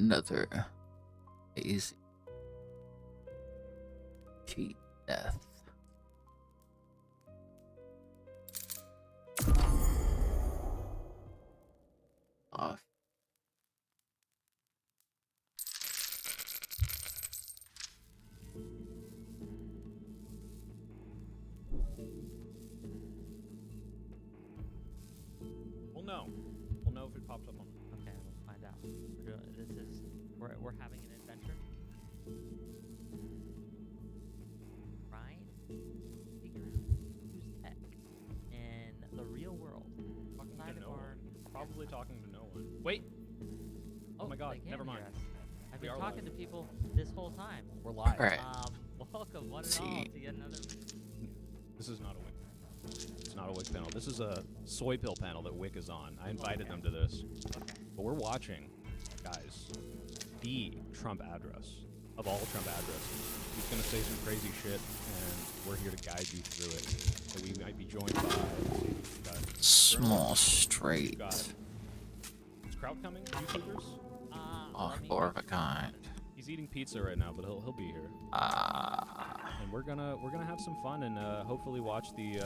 Another easy cheat death. Off. We'll know if it pops up on. Okay, we'll find out. We're having an adventure. Right? Figure out who's tech in the real world. Talking Outside to of no our. one. Probably talking to no one. Wait. Oh my God, they can never hear mind. us. I've We been are talking live. to people this whole time. We're live. Alright. Welcome one and all to yet another. This is not a Wick. It's not a Wick panel. This is a soy pill panel that Wick is on. I invited them to this. Okay. But we're watching, guys, the Trump address of all Trump addresses. He's going to say some crazy shit, and we're here to guide you through it. So we might be joined by, we've got Small straight. got, is Kraut coming? YouTubers? Off or of a kind. He's eating pizza right now, but he'll be here. And we're gonna have some fun and hopefully watch the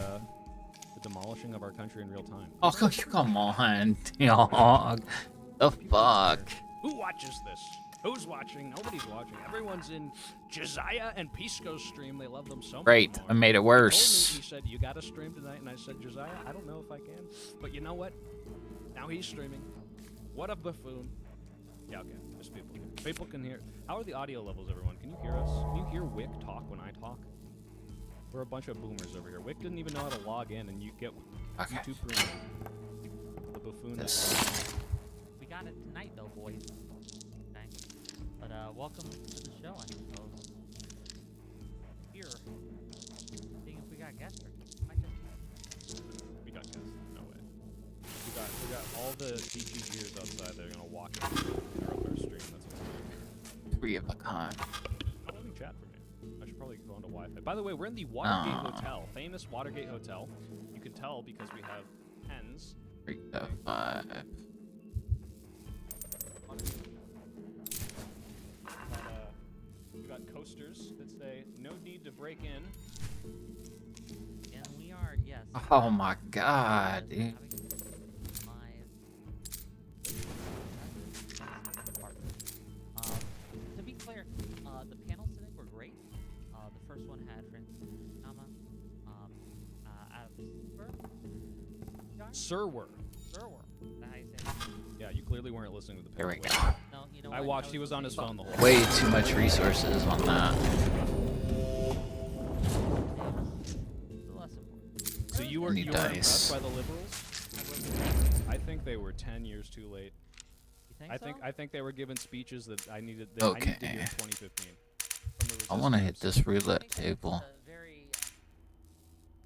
demolishing of our country in real time. Oh, come on, dog. The fuck? Who watches this? Who's watching? Nobody's watching. Everyone's in Josiah and Pisco's stream. They love them so much. Great, I made it He worse. told me, he said, "You got to stream tonight," and I said, "Josiah, I don't know if I can, but you know what? Now he's streaming. What a buffoon!" Yeah, okay. There's people. People can hear. How are the audio levels, everyone? Can you hear us? Can you hear Wick talk when I talk? We're a bunch of boomers over here. Wick didn't even know how to log in, and you get Okay. YouTube Premium. The buffoon. This. We got it tonight, though, boys. Okay. But welcome to the show, I suppose. Here, seeing if we got guests or might just. We got guests. No way. We got all the DGGers outside. They're gonna walk in and interrupt our stream. That's what's weird. Three of a kind. Not letting chat for me. I should probably go into Wi-Fi. By the way, we're in the Watergate Ah. Hotel, famous Watergate Hotel. You can tell because we have pens. 3 to 5. We got coasters that say "No need to break in." And we are, yes. Oh my god, dude. having to be clear, the panels today were great. The first one had Francis Nama, out of Serwer. Serwer. Is that how you say it? Yeah, you clearly weren't listening to the Here we panel. go. No, you know I what? watched. He was on his phone the whole. Way too much resources on that. The less important. So you were Need impressed dice. by the liberals? I think they were 10 years too late. You think I think they were given speeches that I needed. That I needed to Okay. hear in 2015. From the I want to hit resistance. this roulette table. Very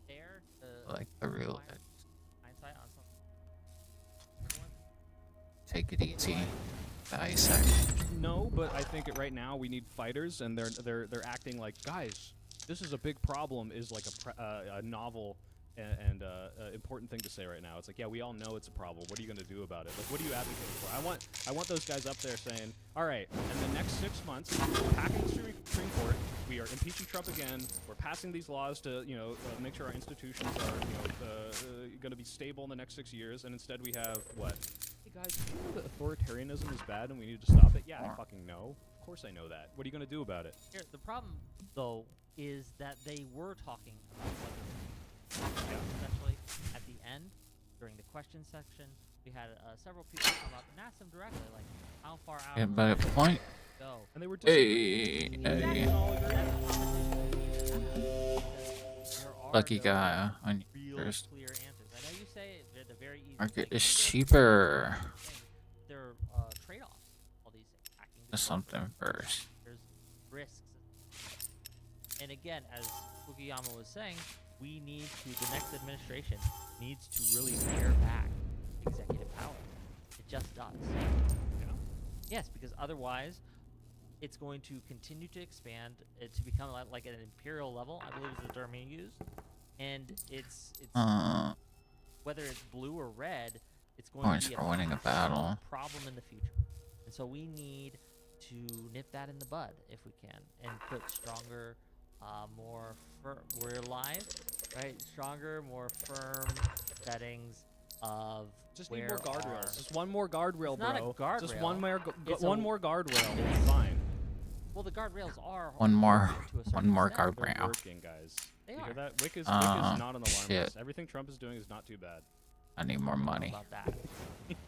fair I like the roulette. hindsight on something. Take it easy. Dissect. No, but I think right now we need fighters, and they're acting like, guys, this is a big problem. Is like a novel and important thing to say right now. It's like, yeah, we all know it's a problem. What are you going to do about it? Like, what are you advocating for? I want those guys up there saying, all right, in the next 6 months, we're packing the Supreme Court. We are impeaching Trump again. We're passing these laws to, make sure our institutions are, going to be stable in the next 6 years. And instead, we have what? Hey guys, do you know that authoritarianism is bad and we need to stop it? Yeah, I fucking know. Of course I know that. What are you going to do about it? Here, the problem, though, is that they were talking about what especially at the end, during the question section, we had several people come up and ask them directly, like, how far out Yeah, of but the at point. go. And they were Hey, Exactly. hey. There are Lucky no guy on real first. clear answers. I know you say they're the very easy Market things is to do, cheaper. but there are trade-offs. All these things. Hacking the Just something government, first. There's risks. And again, as Fukuyama was saying, we need to, the next administration needs to really pare back executive power. It just does. Yes, because otherwise, it's going to continue to expand to become like at an imperial level, I believe is the term he used. And it's whether it's blue or red, it's going Points to be for winning a battle. problem in the future. And so we need to nip that in the bud if we can, and put stronger, more we're live, right? Stronger, more firm settings of Just where need more our- guardrails. Just one more guardrail, It's not a bro. Just guardrail. one more, It's one a- more guardrail. it's- It's fine. Well, the guardrails are One more- working to a certain one more extent. They're guardrail. working, guys. They You are. hear that? Wick is Uh, not an alarm shit. list. Everything Trump is doing is not too bad. I need more I don't know money. about that.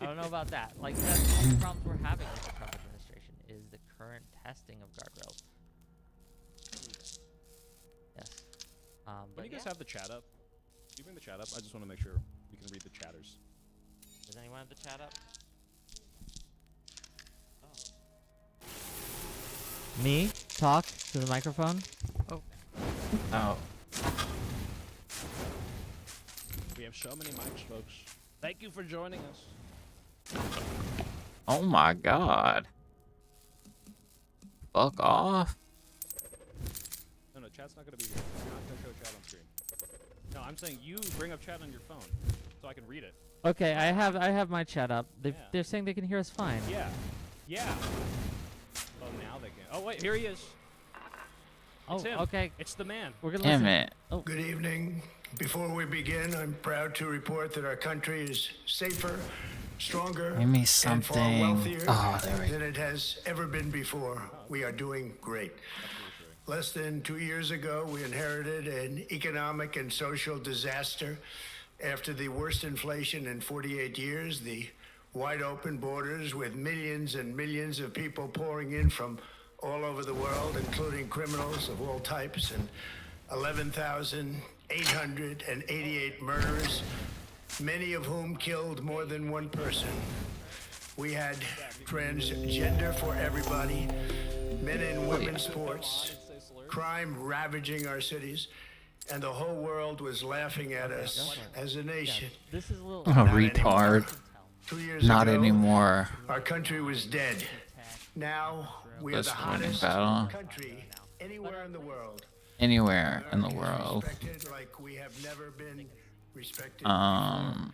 I don't know about that. Like, that's one of the problems we're having with the Trump administration is the current testing of guardrails. Yes. When But you guys yeah. have the chat up, can you bring the chat up? I just want to make sure we can read the chatters. Does anyone have the chat up? Me? Talk to the microphone? Oh, We have so many mics, folks. Thank you for joining us. oh my God. Fuck off. No, chat's not going to be here. We're not going to show chat on screen. No, I'm saying you bring up chat on your phone so I can read it. Okay, I have my chat up. Yeah. They're saying they can hear us fine. Yeah. Yeah. Oh, now they can. Oh, wait, here he is. Oh, It's him. okay. It's the man. We're gonna Damn listen. it. Good evening. Before we begin, I'm proud to report that our country is safer, stronger, Give me and far something. wealthier Oh, there we go. than it has ever been before. We are doing great. Less than 2 years ago, we inherited an economic and social disaster. After the worst inflation in 48 years, the wide open borders with millions and millions of people pouring in from all over the world, including criminals of all types, and 11,888 murderers, many of whom killed more than one person. We had transgender for everybody, men and women's sports, crime ravaging our cities, and the whole world was laughing at us as a nation. This is a little. Oh, retard. 2 years Not ago, anymore. our country was dead. Now we are This the winning hottest battle. country anywhere in the world. Anywhere in the America is world. respected like we have never been respected Um, before.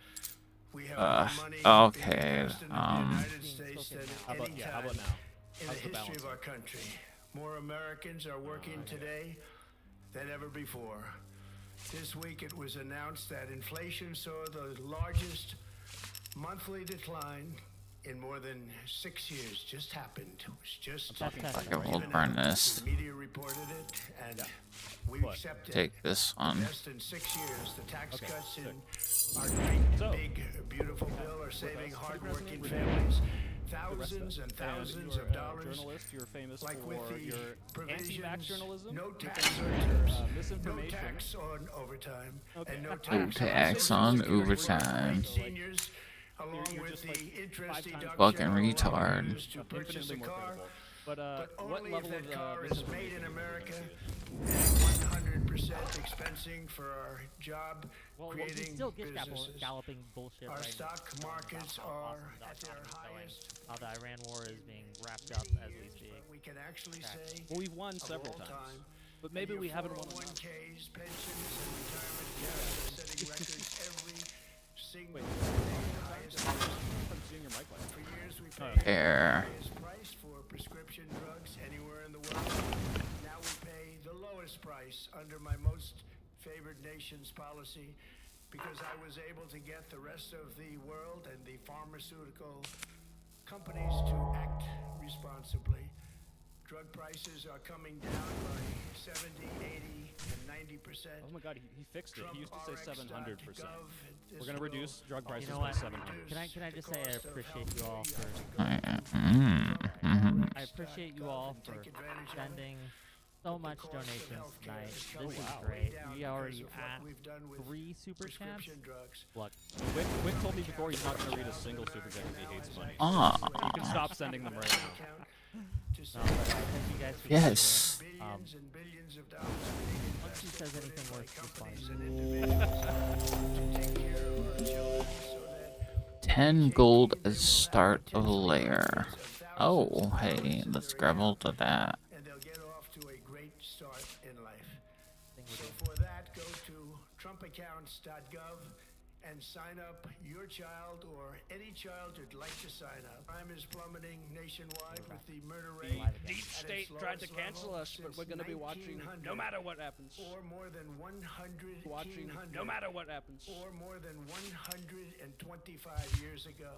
We have more money okay, being invested in the United States than How about, any yeah, how time about now? in the How's the history balance? of our country. More Americans are working today than ever before. This week it was announced that inflation saw the largest monthly decline in more than 6 years. Just happened. It was just Fucking Okay, we'll even burn out. this. The media reported it, and we What? accepted. Take this one. Less than 6 years, the tax Okay, cuts sick. in our great, So, big, beautiful bill are saving us, hardworking Renee, families The rest of thousands it. and thousands you're of a dollars. journalist. You're famous Like with for the your anti-vax provisions, journalism. no You're tax famous for, surcharges, no misinformation. tax on overtime, Okay. and no No tax, tax on on Social Security overtime. for seniors, along you're with just, the like, interest 5 times deduction Fucking on retard. loans to purchase Infinitely a more car. credible. But But what only level if of that car is made in misinformation America is and 100% expensing for our job Well, he creating still gets businesses. galloping bullshit Our right stock now. markets How are awesome at their Donald Trump is going, highest. how the Iran war is being wrapped up as we speak. But we can actually say Well, we've won of several all times, time, but maybe and we your haven't won enough. 401ks, pensions, and retirement accounts are setting records every single Wait, day. Highest I'm seeing your mic light. for years we Oh, paid Here. the highest price for prescription drugs anywhere in the world. Now we pay the lowest price under my most favored nations policy because I was able to get the rest of the world and the pharmaceutical companies to act responsibly. Drug prices are coming down by 70, 80, and 90%. Oh my God, he fixed it. He used to say 700%. We're gonna This reduce drug will prices You know by what? 700. Can I just say I appreciate you all for Mm-hmm. I appreciate you all for sending so much donations tonight. This is great. We already at 3 super chats. Look, Wick told me before he's not gonna read a single super chat because he hates money. Ah, You can stop sending them right now. No, but thank you guys for yes. Billions and billions of dollars Once he says anything worth companies responding. and individuals to take care of our children so that 10 gold as start of a layer. Oh, hey, let's gravel to that. and they'll get off to a great start in life. Thing So we're doing. for that, go to trumpaccounts.gov and sign up your child or any child who'd like to sign up. Crime is plummeting nationwide with the murder rate Deep at State its tried to lowest cancel level us, but since we're gonna be watching 1900. no matter what happens. Or more than 100 Watching no matter what happens. or more than 125 years ago.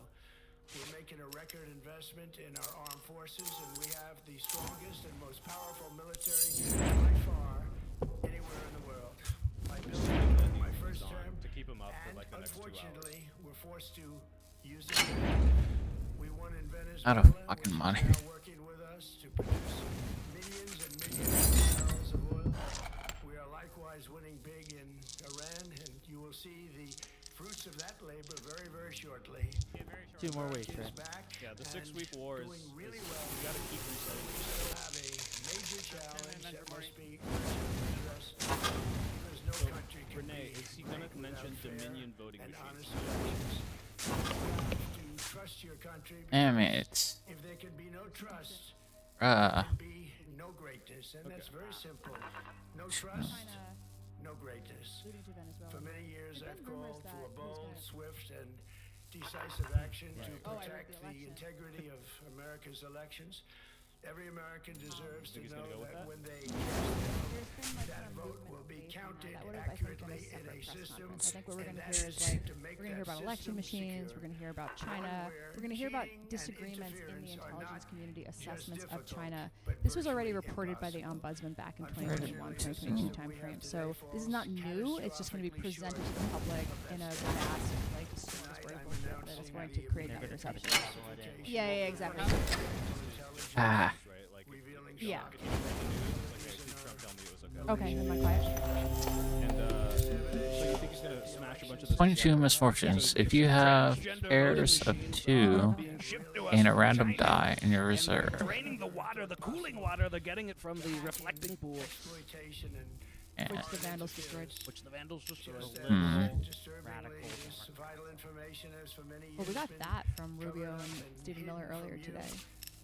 We're making a record investment in our armed forces, and we have the strongest and most powerful military by far anywhere in the world. I built it in my first term, to keep him up for and like the next 2 hours. unfortunately, we're forced to use it. We won in Venezuela, Out of fucking which money. is now working with us to produce millions and millions of barrels of oil. We are likewise winning big in Iran, and you will see the fruits of that labor very, very shortly. 2 more weeks, America is right? back Yeah, the and 6-week war is doing really well. we gotta keep resetting. We still have a major challenge that must be addressed because no country can Renee, be is he gonna great without mention fair Dominion voting and machines? honest elections. You have to trust your country. Damn because it. If there can be no trust, Bruh. there can be no greatness, and that's very simple. No trust, no greatness. Leading to Venezuela. For many years, There's I've been rumors called that for a he's bold, gonna- swift, and decisive action to Oh, I read protect the the election. integrity of America's elections. Every American deserves to Think he's know gonna go with that that? when they There's been like that kind of vote movement will be based on counted that. That would have, I think, been accurately a in separate a press system, conference. I think what we're and going to that hear is is like to make we're going to hear that about election system machines. secure. We're going to hear about China. where We're going to hear about cheating and disagreements in the interference are intelligence not community just assessments of difficult, China. but This was already virtually reported by the impossible. ombudsman back in Unfortunately, 2021, the 2022 system we have timeframe. today So this is not falls new. It's just going to be catastrophically presented short to the public of in a that vast, like, Tonight, smorgasbord I'm bullshit that is announcing going the to create They're negative gonna perception. classification. Yeah, exactly. Ah. Right? Like Revealing Yeah. Like, hey, see Trump tell me it was okay. Okay, am I quiet? And so you think he's gonna smash a bunch of this? 22 misfortunes. If you have pairs of 2 and a random die in your reserve, Draining the water, the cooling water, they're getting it from the reflecting pool, exploitation and and Which the Vandals destroyed. which the Vandals destroyed. just Mhm. disturbingly, Radical this vital information has for many years Well, we got been that from Rubio covered up and and Stephen Miller hidden earlier from you. today.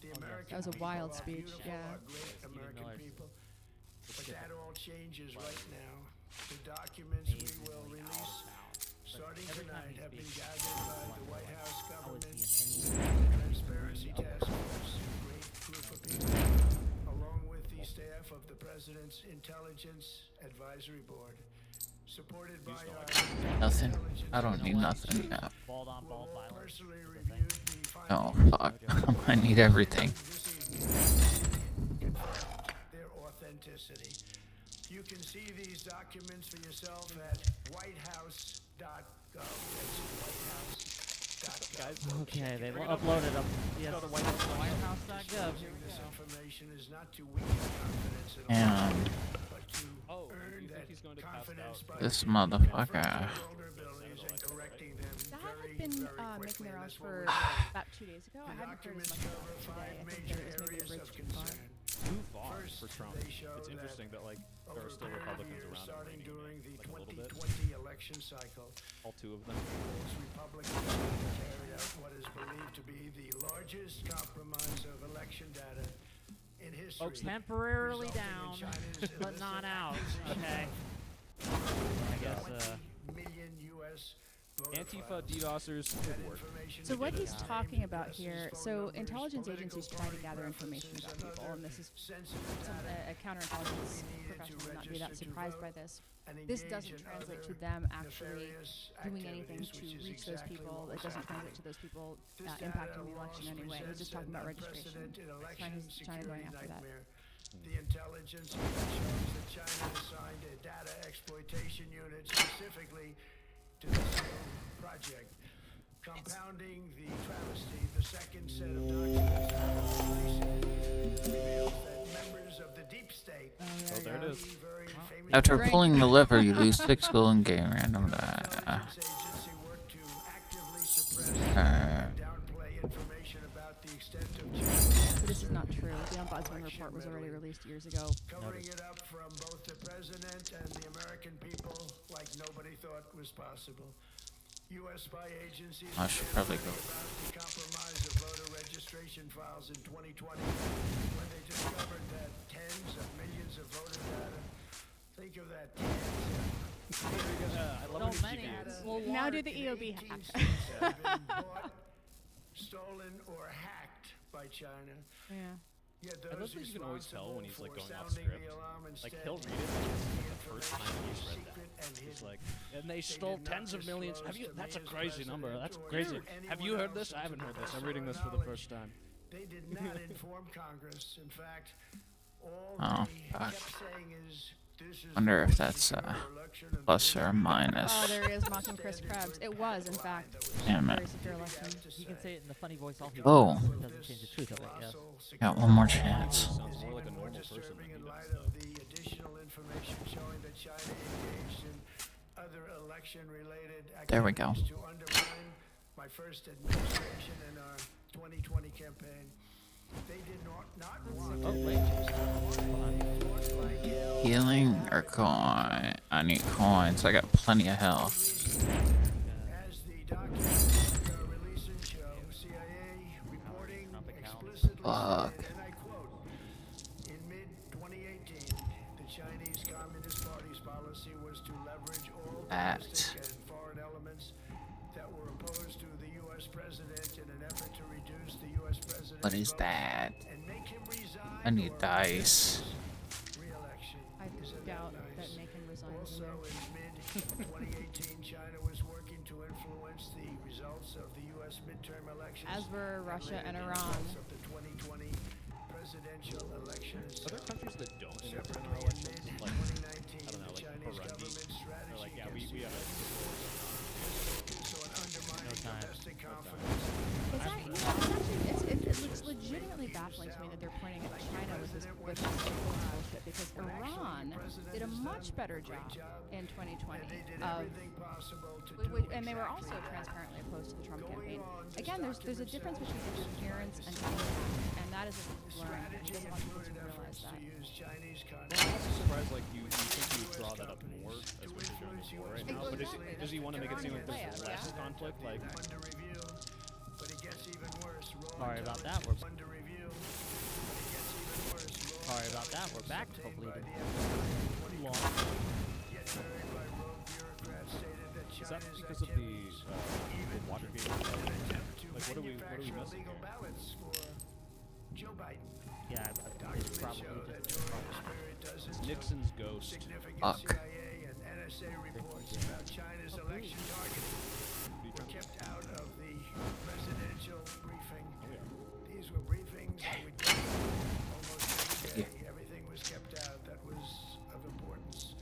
The American That was a people wild are speech, beautiful, yeah. are great American Miller's people. But that all changes right now. The documents we will release starting every time tonight he have been speaks, gathered by the White House How is government he in Transparency Task Force, a great group of people, along with the staff of the President's Intelligence Advisory Board, supported by our nothing. I don't need nothing now. balled on who ball all violence? personally is the thing. reviewed the Oh, findings fuck. I need everything. this evening, confirmed their authenticity. You can see these documents for yourself at whitehouse.gov. That's whitehouse.gov. Okay, they uploaded them. Yes, Go to whitehouse.gov. whitehouse.gov. This information is not to weaken confidence at all, And but to Oh, earn you think that he's going to pass confidence out? by this confronting motherfucker. vulnerabilities and correcting them That very, had been very making quickly, the and rounds that's what for we're doing. about 2 days ago. I The haven't heard as documents much about cover it five today. I think major there was maybe a areas bridge of too far. concern. Too far First, for Trump. they show It's that interesting that like there over are still a period of Republicans years, around starting reining during in, the like a little bit. 2020 election cycle, All 2 of them. those Republicans carried out what is believed to be the largest compromise of election data in history. Folks, Temporarily resulting in down, China's but not illicit out. acquisition Okay. of I guess, 20 million U.S. voter Antifa files. DDoSers That could work. information So what he's contains talking names, about addresses, here, phone so numbers, intelligence political agencies try to party gather information preferences, about people, other and this is sensitive some, data a counterintelligence needed to professional would not be that register to surprised by vote this. and This engage doesn't in translate to other them actually nefarious doing anything activities, to which is reach those exactly people. what It was doesn't happening. translate to those people This data impacting the election loss anyway. He's just talking presents about an registration. unprecedented That's election China going security after that. nightmare. The intelligence shows that China assigned a data exploitation unit specifically to this new project. Compounding the travesty, the second set of documents that are released reveals that members of the deep state, Oh, there it is. the very famous After Drink. pulling the liver, you lose 6 gold and gain random die. intelligence agency worked to actively suppress Uh, and downplay information about the extent of China's So this is not true. The ombudsman report was already released years ago. covering it up from both the president and the American people like nobody thought was possible. U.S. spy agencies I should probably go. about the compromise of voter registration files in 2020 when they discovered that tens of millions of voter data, think of that, tens of I love So when many. GPUs. Well, Now do Lord, the EOB hack. have been bought, stolen, or hacked by China. Yeah. Yet I love those that you can always tell when he's like responsible going off for sounding script. the alarm Like instead he'll read it like it's kept the first time he's read that. secret and He's hidden. like, and they They stole did not tens of millions. Have disclose you? to That's a me as crazy number. president That's or crazy. anyone Have you heard else this? I haven't to heard the this. I'm best of reading our this for the knowledge. first time. They did not inform Congress. In fact, all Oh, they fuck. kept saying is, "This is Wonder the if most that's secure election in the plus history or of minus. Oh, there he is mocking Chris Krebs. It was, in fact, Damn a it. very secure election. he can say it in the funny voice all he Oh. wants. It doesn't change the truth of it. Yes. Got one more He chance. sounds Is more like a even more normal person than disturbing he in does. light of the additional information showing that China engaged in other election-related There we go. activities to undermine my first administration and our 2020 campaign. They did not want Oh, wait. Hold on. Healing or coin? I need coins. I got plenty of health. As the documents we are releasing show, CIA reporting Trump account. explicitly Fuck. stated, and I quote, in mid-2018, the Chinese Communist Party's policy was to leverage all That. domestic and foreign elements that were opposed to the U.S. president in an effort to reduce the U.S. president's What is votes that? and make him resign I need or dice. re-election. I Isn't doubt nice? that make him resign is in Also, there. in mid-2018, China was working to influence the results of the U.S. midterm elections. As were Russia later and the Iran. results of the 2020 presidential elections. Are there countries that don't interfere in Separately, elections? in Like, mid-2019, I don't know, the like Chinese Burundi. government's They're strategy like, yeah, we against have. focus on undermining No time. domestic No time. confidence. It's actually, it's legitimately baffling to me that they're pointing at China with this bullshit because Iran did a much better job in 2020 They did of everything possible to Wh- do and they were also exactly that. transparently opposed to the Trump campaign. on, this Again, there's a document difference says between interference and impact, and that is what he's learned, and he Strategy doesn't want people to included realize efforts that. to use Chinese Well, I'm content. also surprised, like, you think he would draw that up more as what you're doing before right now. But Exactly, does he want to make it seem like there's that's the less layout, conflict? Like, Under review, but it gets even worse. Raw Sorry about that, intelligence we're- under review, but it gets even worse. Raw Sorry about that, we're back, intelligence hopefully obtained the- by the FBI in Long. 2020, yet buried by rogue bureaucrats stated that is that China's because of the activities Watergate? in an attempt to Like, what are we manufacture missing illegal here? ballots for Joe Biden. Yeah, it's Documents probably show that just. during this period, dozens of Nixon's ghost. significant Fuck. CIA and NSA reports about China's election targeting were kept out of the presidential briefing. Oh, yeah. These were briefings that would go almost every day. Everything was kept out that was of importance.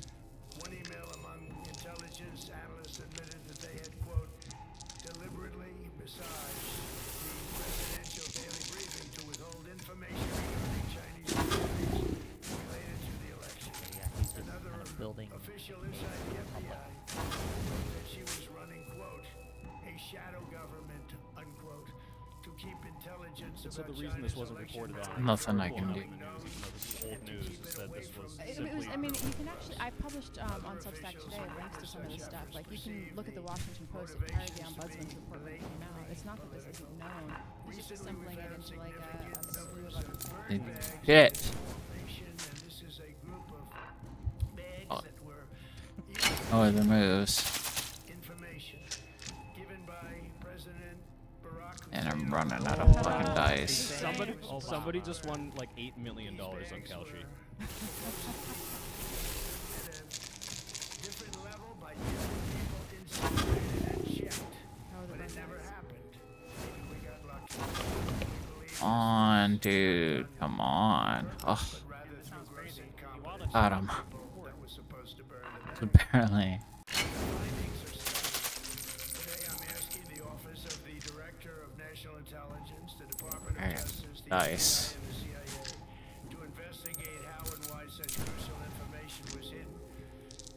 One email among intelligence analysts admitted that they had, quote, deliberately massaged the presidential daily briefing to withhold information regarding Chinese activities related to the election. Yeah, he's just Another kind of building. official inside the FBI wrote that she was running, quote, a shadow government, unquote, to keep intelligence And so about the reason this China's wasn't election reported on. methods Nothing I well, can not do. in the news, even though this is old news, is that this was It simply. was, I mean, you can actually, I published on Substack today links to some of this stuff. Like, you can look at the Washington Post, it carried the ombudsman's report when it came out. It's not that this isn't known, it's just assembling it into like a slew of other things. Shit. information, and this is a group of bags Oh. that were Oh, the moves. information given by President Barack And I'm Hussein running out Obama. of fucking dice. Somebody just won like $8 million on Kalshi. At a different level by different people insinuated and checked, Oh, the but it rest never of it. happened. Maybe we got lucky. We believe On, dude. Come on. Ugh. but rather through gross incompetence. Got him. That was supposed to burn the Apparently. findings are stunning. Today I'm asking the Office of the Director of National Intelligence, the Department of Alright, Justice, the nice. FBI, and the CIA to investigate how and why such crucial information was hidden,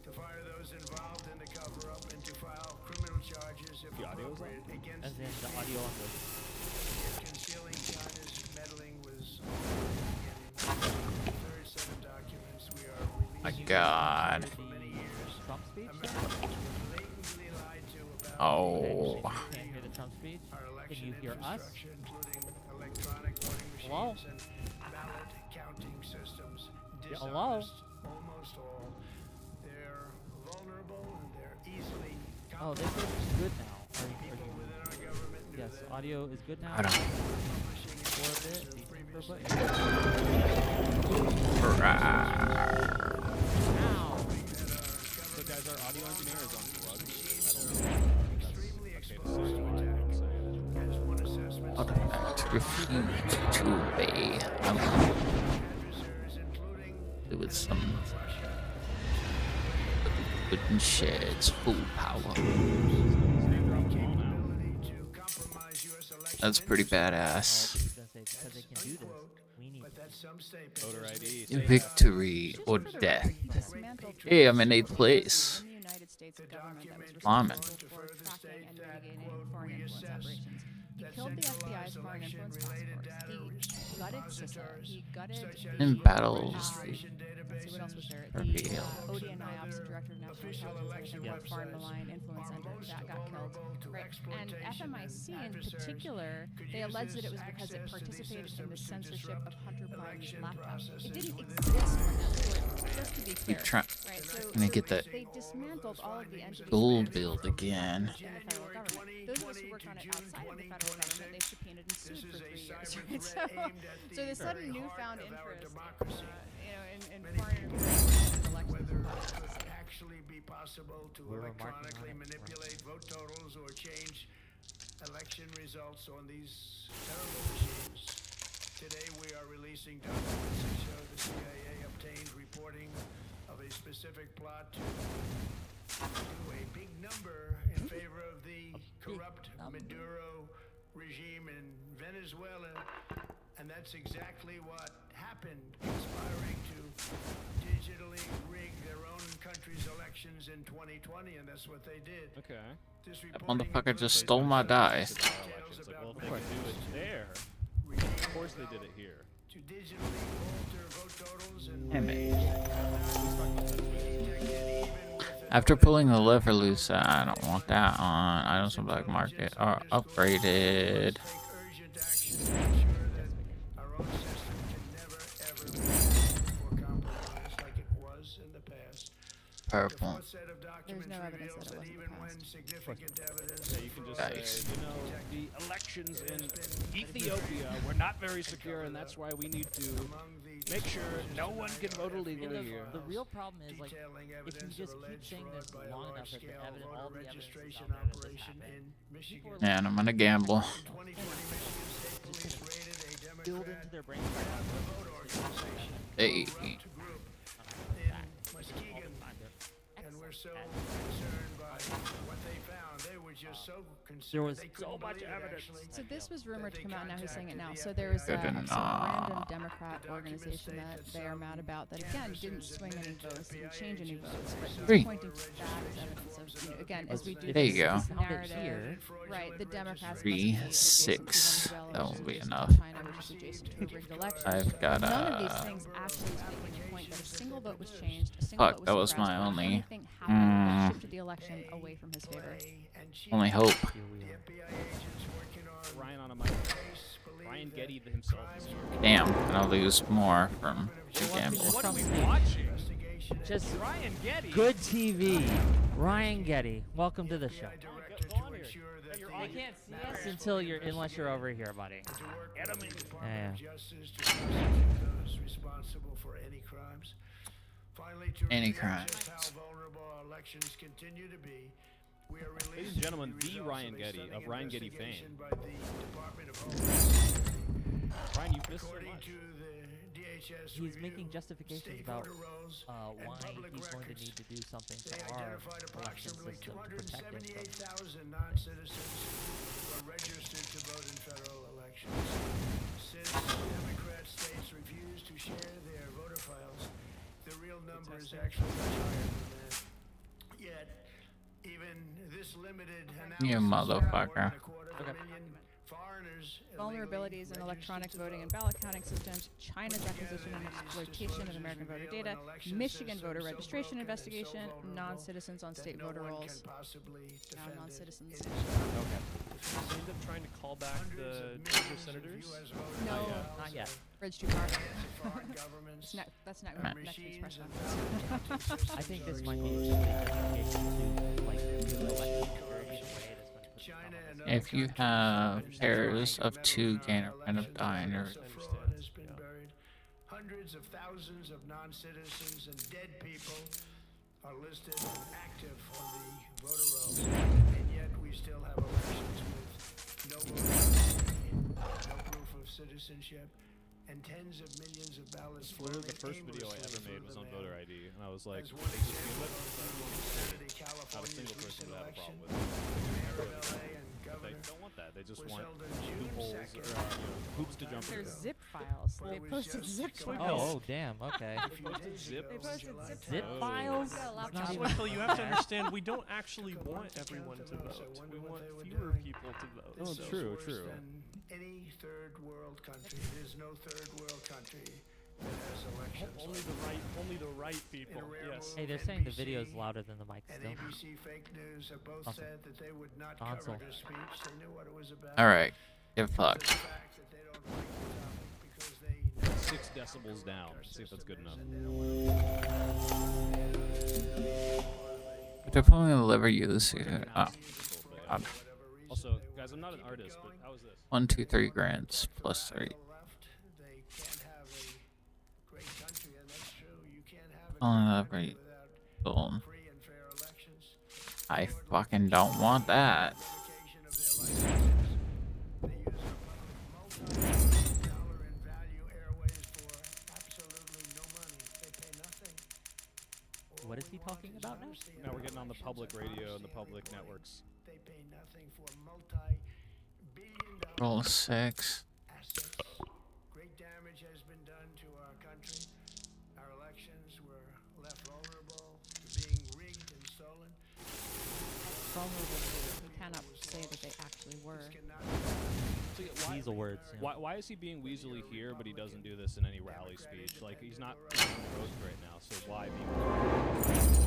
to fire those involved in the cover-up, and to file criminal charges if The audio's on? appropriate against As in these the people. audio on the. Yet concealing China's meddling was beginning. The third set of documents we are My releasing God. for many years. Trump speech? Americans were blatantly lied to about Oh. Okay, so you can't hear the Trump speech? our Can election you hear us? infrastructure, including electronic voting machines Hello? and ballot counting systems. Yeah, hello? Dishonest, almost all. They're vulnerable Oh, they say it's good now. Yes, audio is good now. I don't. For a bit. For a bit. Ow! So guys, our audio engineer is on drugs. I don't know if that's okay to say. Automatic refuse to obey. I'm do with some wooden sheds full power. That's pretty badass. I was gonna say, because they can do this, we need to. Voter ID. Victory or death. Dismantled Hey, I'm in 8th place. in the United States government that was Climbing. responsible for tracking and mitigating foreign influence operations. He killed the FBI's foreign influence task force. He gutted CISA. He gutted In the, battles, let's see, what else was there? The reveal. ODNI Office Director of National Intelligence, I think, the Foreign Malign Influence Center, that got killed. Right. And FMIC in particular, they alleged that it was because it participated in the censorship of Hunter Biden's laptop. It didn't exist when that story, just to be We clear. try. Right, so Gonna get that they dismantled all of the entities gold build again. in the federal government. Those of us who worked on it outside of the federal government, they subpoenaed and sued for 3 years. Right? So the sudden newfound interest, in foreign interference in elections Could actually be possible to We're remarking electronically on it. manipulate vote totals or change election results on these terrible machines. Today we are releasing documents that show the CIA obtained reporting of a specific plot to do a big number in favor of the corrupt Maduro regime in Venezuela. And that's exactly what happened, conspiring to digitally rig their own country's elections in 2020, and that's what they did. Okay. This That reporting motherfucker just includes stole my dice. It's our elections. Like, well, if they can do it there, of course they did it here. to digitally alter vote totals and Damn it. detected even with After pulling the lever loose, I don't want that on. Items on black market are upgraded. take urgent action to ensure that our own system can never ever be or compromised like it was in the past. The Purple. fourth set of documents no evidence reveals that it that was in even the when past. significant evidence So you can just Nice. say, the elections in Ethiopia were not very secure, and that's why we need to among the make sure no one can vote And illegally here. the real problem is, like, detailing if you evidence just of keep alleged saying fraud this by a long enough that the large-scale evidence, all voter the evidence is registration out there that this operation happened. in Michigan. People are Man, I'm gonna gamble. 2020 Michigan State Police raided a build Democrat into their brain. vote organization, Hey. corrupt group in Muskegon, and we're so concerned by what they found. They were just so concerned. There was they so couldn't much believe it, evidence. actually. So this was rumored to come out. Now he's saying it now. contacted So the there was Good some enough. random Democrat organization that they are mad about that again didn't swing any votes, didn't change any votes, but he's Three. pointing to that as evidence of, again, as we do There you this, go. this Found it narrative, here. right? The Democrats Three, must be adjacent to 6. Venezuela, That which will is be adjacent enough. to China, which is adjacent to a rigged election. I've got None of these a. things actually is making the point that a single vote was changed, a single Fuck, vote that was was my suppressed, or only- anything happened that shifted the election away from his favor. Only hope. Here we are. FBI agents working on Ryan on a mic. case believe Ryan that Getty himself is here. Damn, and I'll lose more from the gamble. What are we watching? investigation Just Ryan Getty. good TV. Ryan Getty, welcome to the show. director Go on to here. ensure that You're the on. You can't see us unless you're over here, buddy. to work Get with him the in. Department Yeah. of Justice to prosecute those responsible for any crimes. Finally, to Any reveal crime. just how vulnerable our elections continue to be, we are releasing Ladies and gentlemen, the results Ryan a Getty stunning of Ryan Getty investigation fame. by the Department of Homeland Security. Ryan, you've missed so According much. to the DHS He's review, making justifications state about voter rolls and why public he's going to records. need to do something They to our identified election approximately system to protect it from 278,000 non-citizens who are registered to vote in federal elections. Since Democrat states refuse to share their voter files, the real number is actually much higher than that. Yet, even this limited analysis You found more motherfucker. than a quarter of a million Foreigners Vulnerabilities in electronic voting and ballot counting systems, China's acquisition and exploitation of American voter data, Michigan voter registration investigation, non-citizens on state voter rolls. Now non-citizens. Okay. Did they end up trying to call back the Georgia senators? No, Not yet. bridge too far. That's not next week's press conference. I think this might be just a justification to like do election security in a way that's going to put the thumb on this. If you have pairs of 2 gain a random die in your Hundreds of thousands of non-citizens and dead people are listed and active on the voter rolls, and yet we still have elections with no voter, no proof of citizenship, and tens of millions of ballots. Literally, the falling first video I aimlessly ever made through was the on mail. voter ID, and I was like, As one "Take this example, Saturday, Saturday, not a California's single person recent would have a election, problem with it. Mayor of LA and They governor don't want that. They just was want held on June loopholes or 2nd. hoops to jump There's through. zip files. They It was posted just zip a couple files. Oh, damn. Okay. If you did Zip. They posted zip Zip Oh. files. Got a It's laptop. not even- Michael, you have to understand, we don't actually Couple want months to everyone count to the votes. I vote. wonder We what want they were fewer doing. people to vote. Oh, This is true, worse true. than any third world country. There's no third world country that has elections. Only the right people. Yes. Hey, they're saying the video is louder than the mic And still. ABC Fake News have both Awesome. said that they would not Console. cover this speech. They knew what it was about. Alright, get The fucked. fact that they don't like the topic because they know 6 decibels down. See if that's good enough. and they don't want But they're probably gonna never use it. But also, guys, I'm not an artist, but how is this? 1, 2, 3 grants plus 3. left. They can't have a great country, and that's true. You can't have a Oh, great country right. without Boom. free and fair elections. I fucking don't want that. Dedication of their licenses. They use multi-dollar in value airways for absolutely no money. They pay nothing. All What is we he want talking is about now? honesty in Now we're our getting on the elections public and radio and honesty the in public voting. networks. They pay nothing for multi-billion-dollar Roll 6. assets. Great damage has been done to our country. Our elections were left vulnerable to being rigged and stolen. Vulnerable to it. We cannot say that they actually were. This cannot So, yeah, why, Weasel words. You know. why is he being weaselly here, but he doesn't do this in any rally speech? Like, he's not on the road right now, so why be more?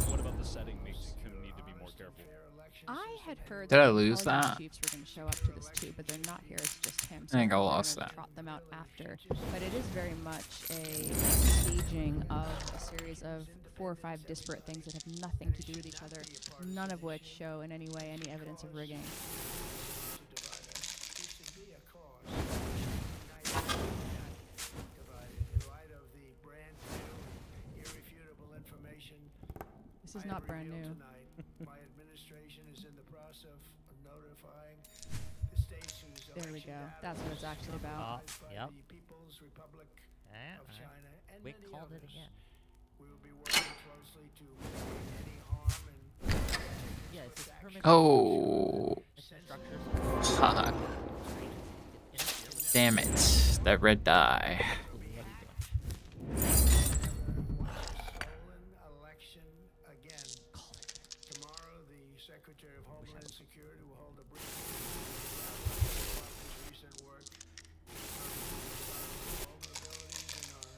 What about the setting makes him need to be more careful? fair elections. I had heard Did I the lose intelligence that? chiefs were going to show up to this too, but they're not here. It's just him. I think I we're lost gonna that. Trot them out after, but it is very much a staging of a series of 4 or 5 disparate things that have nothing to do with each other, none of which show in any way any evidence of rigging. To divide us. This should be a cause. United, not divided. In light of the brand new, irrefutable information This is I not brand reveal new. tonight, my administration is in the process of notifying the states whose There we election go. data That's what it's actually about. supervised by Yep. the People's Republic Eh, of alright. China and Wick many called it others. again. We will be working closely to mitigate any harm and Yeah, it's this permit. Oh, It's structures. fuck. Damn it. That red die. What are you doing? stolen election again. Tomorrow, the Secretary of Homeland Security will hold a briefing about his recent work vulnerabilities in our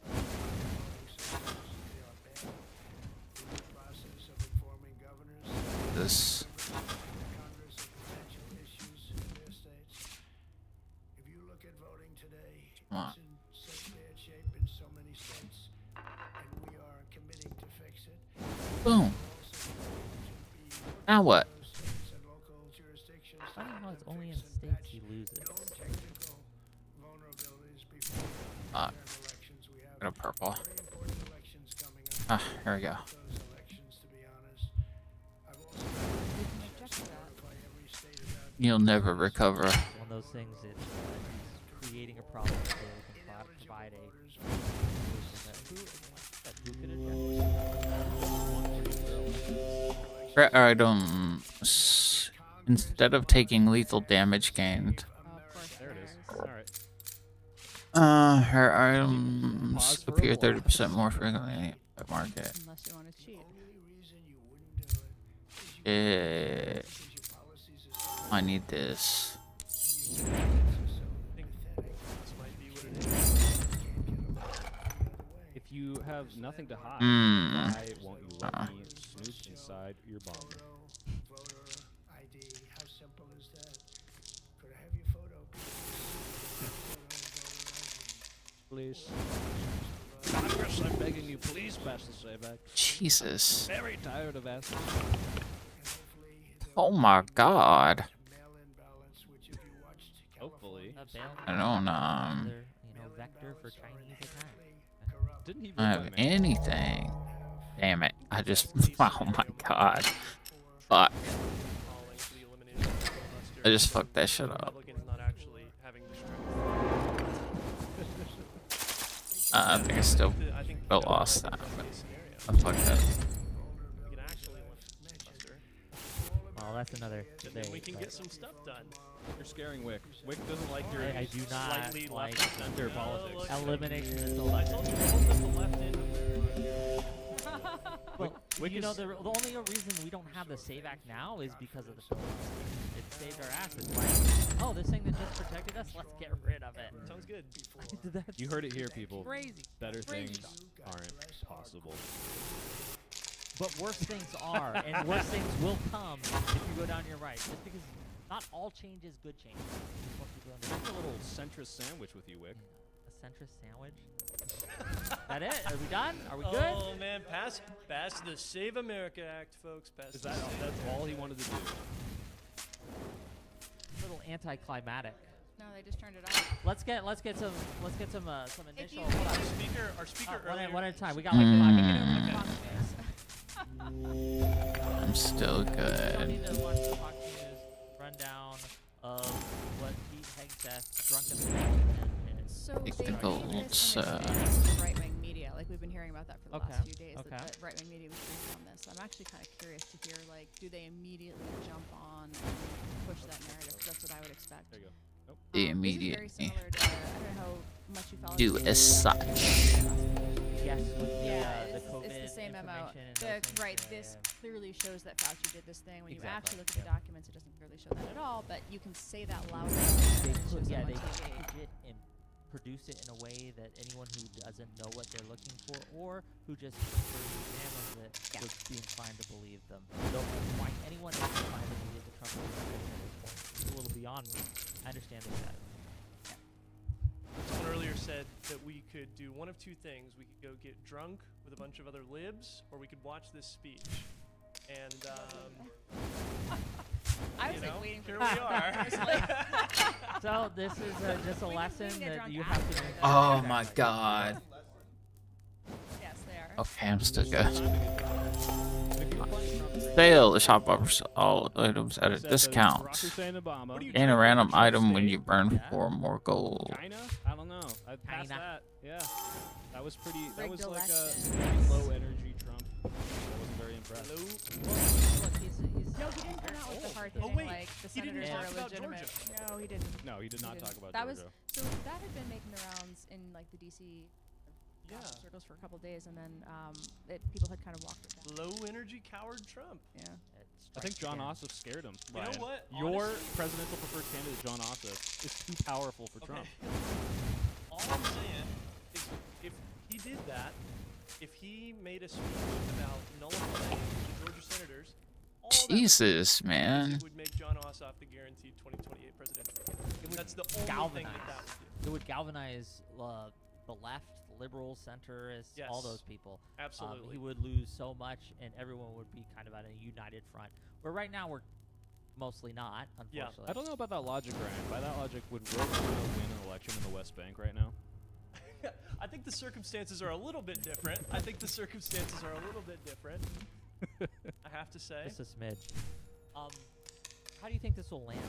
voting systems. They are bad. We're in the process of informing governors, This. Congress of potential issues in their states. If you look at voting today, What? it's in such bad shape in so many states, and we are committing to fix it. Boom. Now what? I don't know. It's only in states you lose it. Got a purple. Ah, here we go. We can object to that. You'll never recover. One of those things. It's creating a problem so we can provide a solution that who can object. Instead of taking lethal damage gained, Oh, of course. There it is. there's- All right. her items appear 30% more frequently at market. Unless you want to cheat. I need this. think this might be what it is. If you have nothing to hide, Hmm. why won't you let me snoop inside your bum? Voter ID. How simple is that? Could I have your photo, please? Please. Congress, I'm begging you, please pass the SAVE Act. Jesus. Very tired of asking. Oh my God. Mail-in ballots, which if you watched Hopefully. A bail I don't another, vector for Chinese attack. Didn't he I vote have by mail? anything. Damn it. I just. Oh my God. Fuck. Calling for the elimination of filibuster. I just fucked that shit up. Republicans not actually having the strength. I think I still I think lost that. best case scenario. I fucked that. We can actually win filibuster, Well, that's another and thing. then we can get some stuff done. You're scaring Wick. Wick doesn't like your I do not Slightly like left of center No, politics. look. elimination of I told you, hold them the left end. Well, Wick you know, is- the only reason we don't have the SAVE Act now is because of the filibuster. It saved our asses. Like, oh, this thing that just protected us, let's get rid of it. Sounds good. That's You heard it here, people. crazy. Better Crazy. things aren't possible. But worse things are, and worse things will come if you go down your right. Just because not all change is good change. Just want people to Make understand. a little centrist sandwich with you, Wick. A centrist sandwich. That it? Are we done? Are we good? Oh man, pass the Save America Act, folks. Pass Is the that Save that's all he wanted to do? A little anticlimactic. No, they just turned it off. Let's get some If initial. you- Hold on. Our speaker One earlier. at a time. We got like 5 minutes. Fox News. I'm still We don't good. need to watch the Fox News rundown of what Pete Hegseth drunkenly and So Take they the made golds, this in advance of right-wing media. Like we've been hearing about that for the Okay, last few days. okay. That the right-wing media was briefed on this. So I'm actually kind of curious to hear, like, do they immediately jump on and push that narrative? 'Cause that's what I would expect. There you go. Nope. They This is very immediately similar to, I don't know how much you follow. do the as such. yes, with Yeah, the it's COVID the same MO. information and those things. Right, Yeah, this yeah. clearly shows that Fauci did this thing. When you Exactly, actually look at the yeah. documents, it doesn't clearly show that at all. But you can say that loudly. They and it put, shows yeah, up they on TV. package it and produce it in a way that anyone who doesn't know what they're looking for or who just examines it Yeah. would be inclined to believe them. Don't why anyone is inclined to believe the Trump administration at this point. It's a little beyond me. I understand they said it. Someone earlier said that we could do one of two things. We could go get drunk with a bunch of other libs, or we could watch this speech. And I you was know, like waiting for here that. we are. So this is just a We lesson can get that drunk you have to after. make. Oh my God. Yes, they are. Okay, I'm still good. If you're playing Trump, Sale. The shop offers all items at a said that discount. Barack Hussein Obama. What do you Gain a random Trump item when state? you burn Yeah. 4 more gold. Kinda? I don't know. I passed Kinda. that. Yeah. That was pretty. That Rigged was like a election. pretty low energy Trump. I wasn't very impressed. Hello? Look, he's No, he didn't come out with the hard Oh, hitting, wait. like the He didn't senators talk are about illegitimate. Georgia. No, he didn't. No, he did not He talk didn't. about that Georgia. So that had been making the rounds in like the DC Yeah. circles for a couple days, and then people had kind of walked it down. Low energy coward Trump. Yeah. I think John Ossoff scared him. You know Ryan. what? Your Honestly- presidential preferred candidate, John Ossoff, is too powerful for Trump. All I'm saying is if he did that, if he made a speech about nullifying the Georgia senators, all that would Jesus, do is man. it would make John Ossoff the guaranteed 2028 presidential candidate. That's the only thing that would do. It would galvanize the left, liberal, centrists, all Yes. those people. Absolutely. He would lose so much, and everyone would be kind of on a united front. Where right now we're mostly not, Yeah. unfortunately. I don't know about that logic, Ryan. By that logic, would Roadrunner win an election in the West Bank right now? I think the circumstances are a little bit different. I have to say. Just a smidge. How do you think this will land?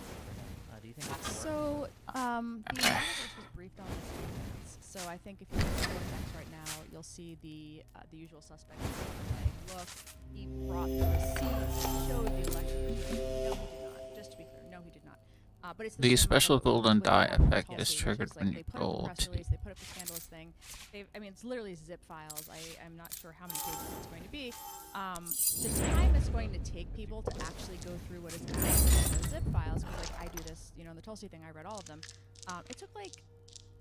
Do you think this will work? So the universe was briefed on this in advance. So I think if you look at Cortex right now, you'll see the usual suspects. Like, look, he brought the receipts, showed the election. No, he did not. Just to be clear, no, he did not. But it's The same special with golden die Tulsi, effect which is triggered like when they you put up the gold. press release, they put up the scandalous thing. I mean, it's literally zip files. I'm not sure how many pages it's going to be. The time it's going to take people to actually go through what is actually in the zip files, because like I do this, in the Tulsi thing, I read all of them. It took like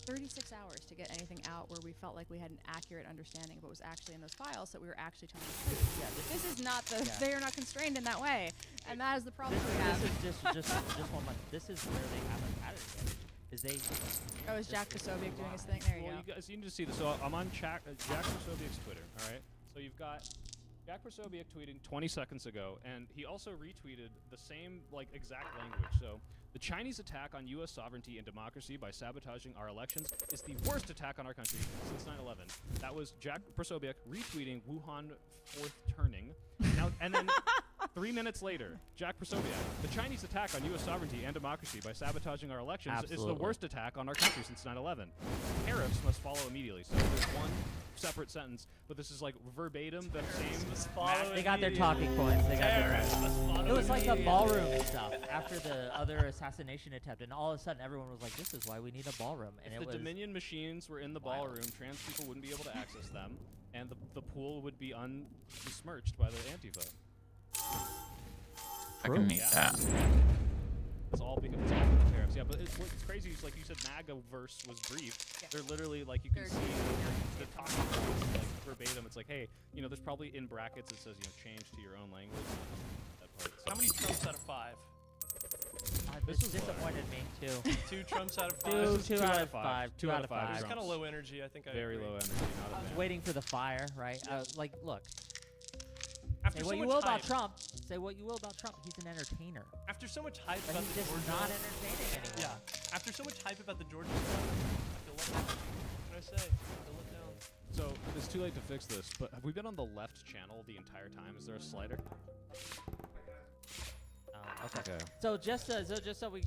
36 hours to get anything out where we felt like we had an accurate understanding of what was actually in those files, so we were actually telling the truth. Yeah, This is not the. Yeah. They are not constrained in that way, and that is the problem we have. This is just 1 month. This is where they haven't added it. Is they? Oh, is Jack Posobiec doing his thing? There you Well, go. you guys need to see this. So I'm on Jack Posobiec's Twitter. All right. So you've got Jack Posobiec tweeting 20 seconds ago, and he also retweeted the same exact language. So the Chinese attack on U.S. sovereignty and democracy by sabotaging our elections is the worst attack on our country since 9/11. That was Jack Posobiec retweeting Wuhan fourth turning. Now and then 3 minutes later, Jack Posobiec, the Chinese attack on U.S. sovereignty and democracy by sabotaging our elections is the Absolutely. worst attack on our country since 9/11. Tariffs must follow immediately. So there's one separate sentence, but this is like verbatim the same. They got their talking points. They got their. It was like the ballroom and stuff after the other assassination attempt, and all of a sudden everyone was like, "This is why we need a ballroom." And If it the was Dominion machines were in the wild. ballroom, trans people wouldn't be able to access them, and the pool would be besmirched by the Antifa. I can need Yeah. that. It's all because of the tariffs. Yeah, but what's crazy is like you said, MAGA verse was brief. Yeah. They're literally like you can They're see doing the talking points like verbatim. It's like, hey, there's probably in brackets it says change to your own language. That part. How many Trumps out of 5? This this is low. disappointed me too. 2 Trumps out of 5. Two, This is two two out out of of five. five. Two Two out out of of five five. It's Trumps. kind of low energy. I think I Very agree. low energy. Not a I was fan. waiting for the fire, right? Look. After Say so what you much will hype, about Trump. Say what you will about Trump. He's an entertainer, After so much hype but about he's the just Georgia, not entertaining anymore. yeah. After so much hype about the Georgia stuff, I feel let down. What can I say? I feel let down. So it's too late to fix this, but have we been on the left channel the entire time? Is there a slider? Okay. Okay. So just so we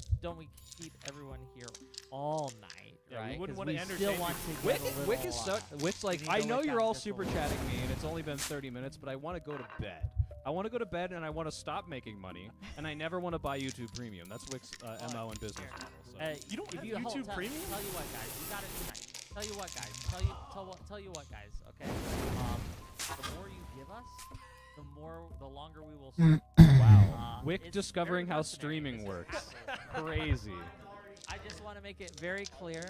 keep everyone here all night, Yeah, we right? wouldn't 'Cause wanna we entertain still want you. to Wick, get a little, Wick is so. Wick's like, we need I to know wick you're out all just a super little. chatting me, and it's only been 30 minutes, but I want to go to bed. I want to go to bed, and I want to stop making money, and I never want to buy YouTube Premium. That's Wick's MO and business model. So. You don't if have you hold- YouTube tell, Premium? Tell you what, guys, you got it tonight. Tell you what, guys. Tell you what, guys. Okay. The more you give us, the longer we will. Wow. Wick it's discovering very how fascinating. streaming This is works. happening. Crazy. I just want to make it very clear.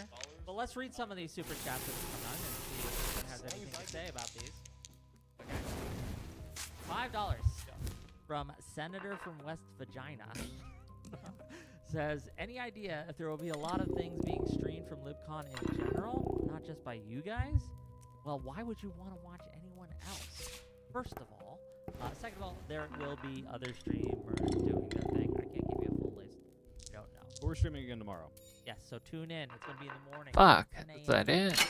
But let's read some of these super chats that have come on and see if anyone has anything to say about these. Okay. $5 from Senator from West Vagina says, any idea if there will be a lot of things being streamed from LibCon in general, not just by you guys? Well, why would you want to watch anyone else? First of all. Second of all, there will be other streamers doing their thing. I can't give you a full list. I don't know. But we're streaming again tomorrow. Yes, so tune in. It's going to be in the morning. Fuck. 10 Is a.m. that it?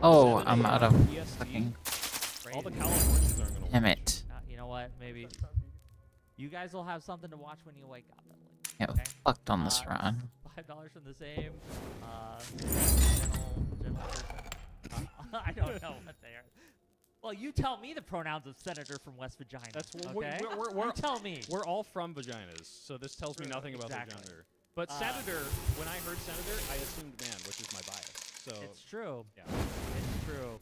Oh, 7 I'm out a.m. of EST. fucking. All the Crazy. Californians aren't going to Damn it. You know what? Maybe you guys will have something to watch when you wake up. At least. Yeah, Okay. fucked on this run. $5 from the same gentle person. I don't know what they are. Well, you tell me the pronouns of Senator from West Vagina. That's okay. we're You tell me. We're all from vaginas, so this tells me nothing about Exactly. their gender. But senator, when I heard senator, I assumed man, which is my bias. So It's true. yeah. It's true.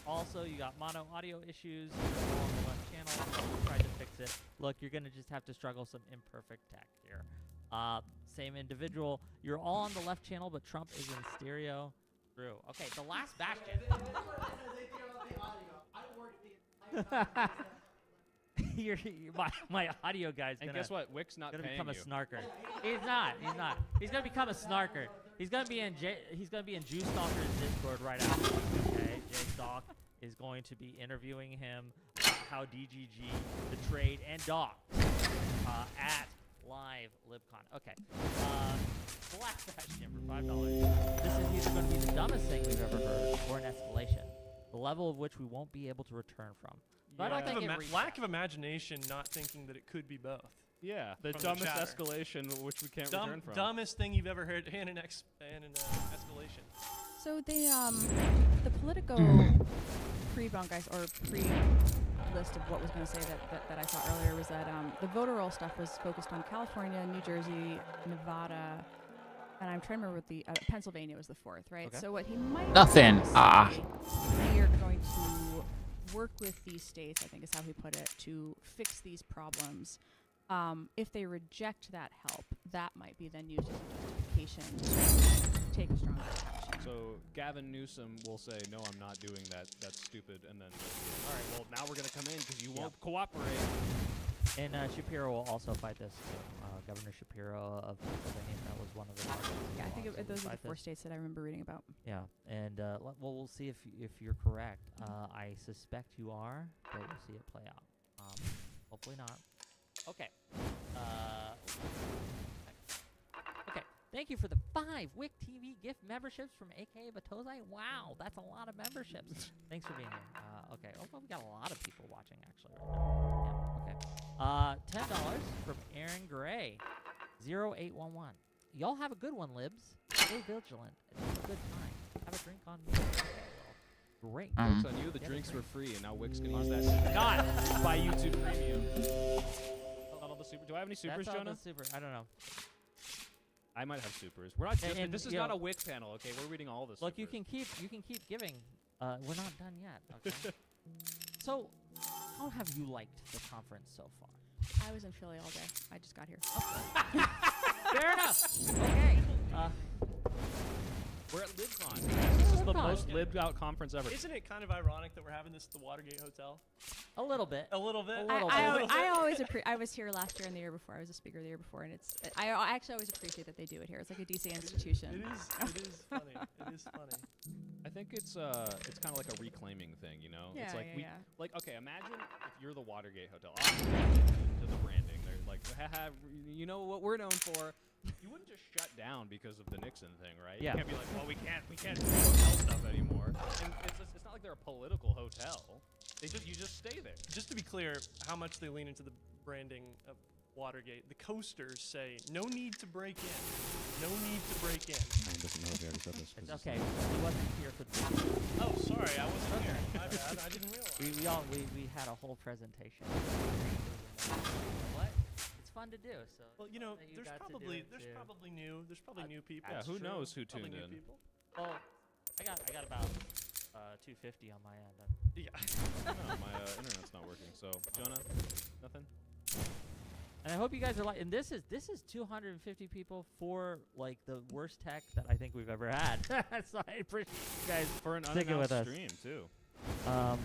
Also, you got mono audio issues on the left channel. Tried to fix it. Look, you're gonna just have to struggle some imperfect tech here. Same individual. You're all on the left channel, but Trump is in stereo. True. Okay, the last bastion. My audio guy's And gonna, guess what? Wick's not gonna paying become a you. snarker. He's not. He's not. He's gonna become a snarker. He's gonna be in Juice Stalker's Discord right after. Okay, Jay Stalk is going to be interviewing him about how DGG betrayed and docked at live LibCon. Okay. The last bastion for $5. This is either going to be the dumbest thing we've ever heard or an escalation, the level of which we won't be able to return from. So I don't think it reached Lack that. of imagination, not thinking that it could be both. Yeah, the From the dumbest chatter. escalation, which we can't return from. Dumbest thing you've ever heard, and an escalation. So they the Politico pre-bunk guys or list of what was going to say that I saw earlier was that the voter roll stuff was focused on California, New Jersey, Nevada, and I'm trying to remember what the Pennsylvania was the fourth, right? Okay. So what he might Nothing. say, Ah. we are going to work with these states, I think is how he put it, to fix these problems. If they reject that help, that might be then used as a justification to take a stronger action. So Gavin Newsom will say, "No, I'm not doing that. That's stupid." And then, all right, well, now we're gonna come in because you won't cooperate. And Shapiro will also fight this. Governor Shapiro of Pennsylvania, that was one of the targets. Yeah, I think So those are the fight 4 this. states that I remember reading about. Yeah, and well, we'll see if you're correct. I suspect you are, but we'll see it play out. Hopefully not. Okay. Okay. Thank you for the 5 Wick TV gift memberships from AKA Batozai. Wow, that's a lot of memberships. Thanks for being here. Okay. Oh, well, we got a lot of people watching actually right now. Yeah. Okay. $10 from Aaron Gray, 0811. Y'all have a good one, libs. Stay vigilant. And have a good time. Have a drink on me. Okay, well, great. Jokes on you. The Yeah, drinks great. were free, and now Wick's gonna use that to not buy YouTube Premium. Not all the super. Do I have any supers, That's all Jonah? the super. I don't know. I might have supers. We're not. Just, And this is you not know- a Wick panel, okay? We're reading all this. Look, you can keep giving. We're not done yet. Okay. So, how have you liked the conference so far? I was in Philly all day. I just got here. Fair enough. Okay. We're at LibCon. This is the LibCon. most libbed out conference ever. Isn't it kind of ironic that we're having this at the Watergate Hotel? A little bit. A little bit. A little bit. I always I was here last year and the year before. I was a speaker the year before, and I actually always appreciate that they do it here. It's like a DC institution. It is funny. It is funny. I think it's kind of like a reclaiming thing, you know? It's Yeah, like yeah, yeah. like okay, imagine if you're the Watergate Hotel. To the branding, they're like, haha, you know what we're known for. You wouldn't just shut down because of the Nixon thing, right? Yeah. You can't be like, well, we can't do hotel stuff anymore. And it's not like they're a political hotel. You just stay there. Just to be clear, how much they lean into the branding of Watergate. The coasters say, no need to break in. No need to break in. Ryan doesn't know if he already said this. 'cause It's he's- okay. He wasn't here for the. Oh, sorry, I wasn't Okay. here. My bad, I didn't realize. We had a whole presentation. What? It's fun to do. So. Well, you know, that you there's got to do probably it too. there's probably new people. Yeah, That's who true. knows who Probably tuned new in? people. Well, I got about 250 on my end. Yeah. No, my internet's not working. So, Jonah, nothing? And I hope you guys are like. And this is 250 people for like the worst tech that I think we've ever had. So I appreciate you guys. For an Sticking with unannounced us. stream, too.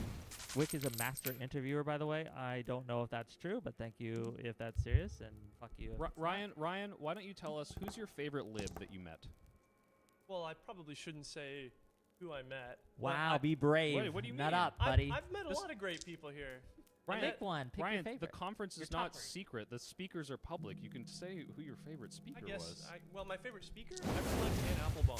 Wick is a master interviewer, by the way. I don't know if that's true, but thank you if that's serious, and fuck you. if it's not. Ryan, why don't you tell us who's your favorite lib that you met? Well, I probably shouldn't say who I met. but Wow, be brave. Wait, what do you Nut mean? up, I've buddy. met a This- lot of great people here. Ryan, Pick one. Pick Ryan, your favorite. the conference Your is top not 3. secret. The speakers are public. You can say who your favorite speaker I guess. was. Well, my favorite speaker, I really liked Ann Applebaum.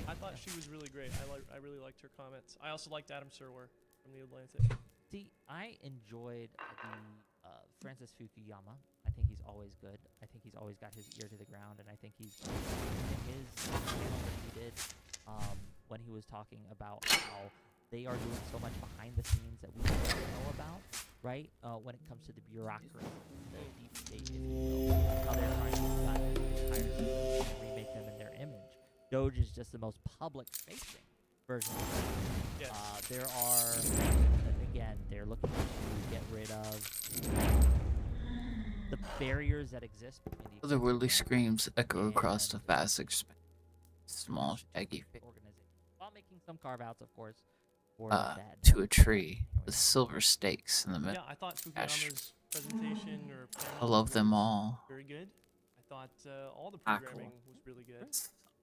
I thought she was really great. I really liked her comments. I also liked Adam Serwer from the Atlantic. See, I enjoyed the Francis Fukuyama. I think he's always good. I think he's always got his ear to the ground, and I think he's in his panel that he did when he was talking about how they are doing so much behind the scenes that we don't know about, right? When it comes to the bureaucracy, the deep state, if you will, how they're trying to design the entire system and remake them in their image. Doge is just the most public-facing version of it. Yes. There are, again, they're looking to get rid of the barriers that exist between the Otherworldly screams echo across the vast expanse. Small, shaggy figure organization, while making some carve-outs, of course, for the dead. to a tree with silver stakes in the middle. Yeah, I thought Ash. Fukuyama's presentation or I panel love them was all. very good. I thought all the Ah, cool. programming was really good.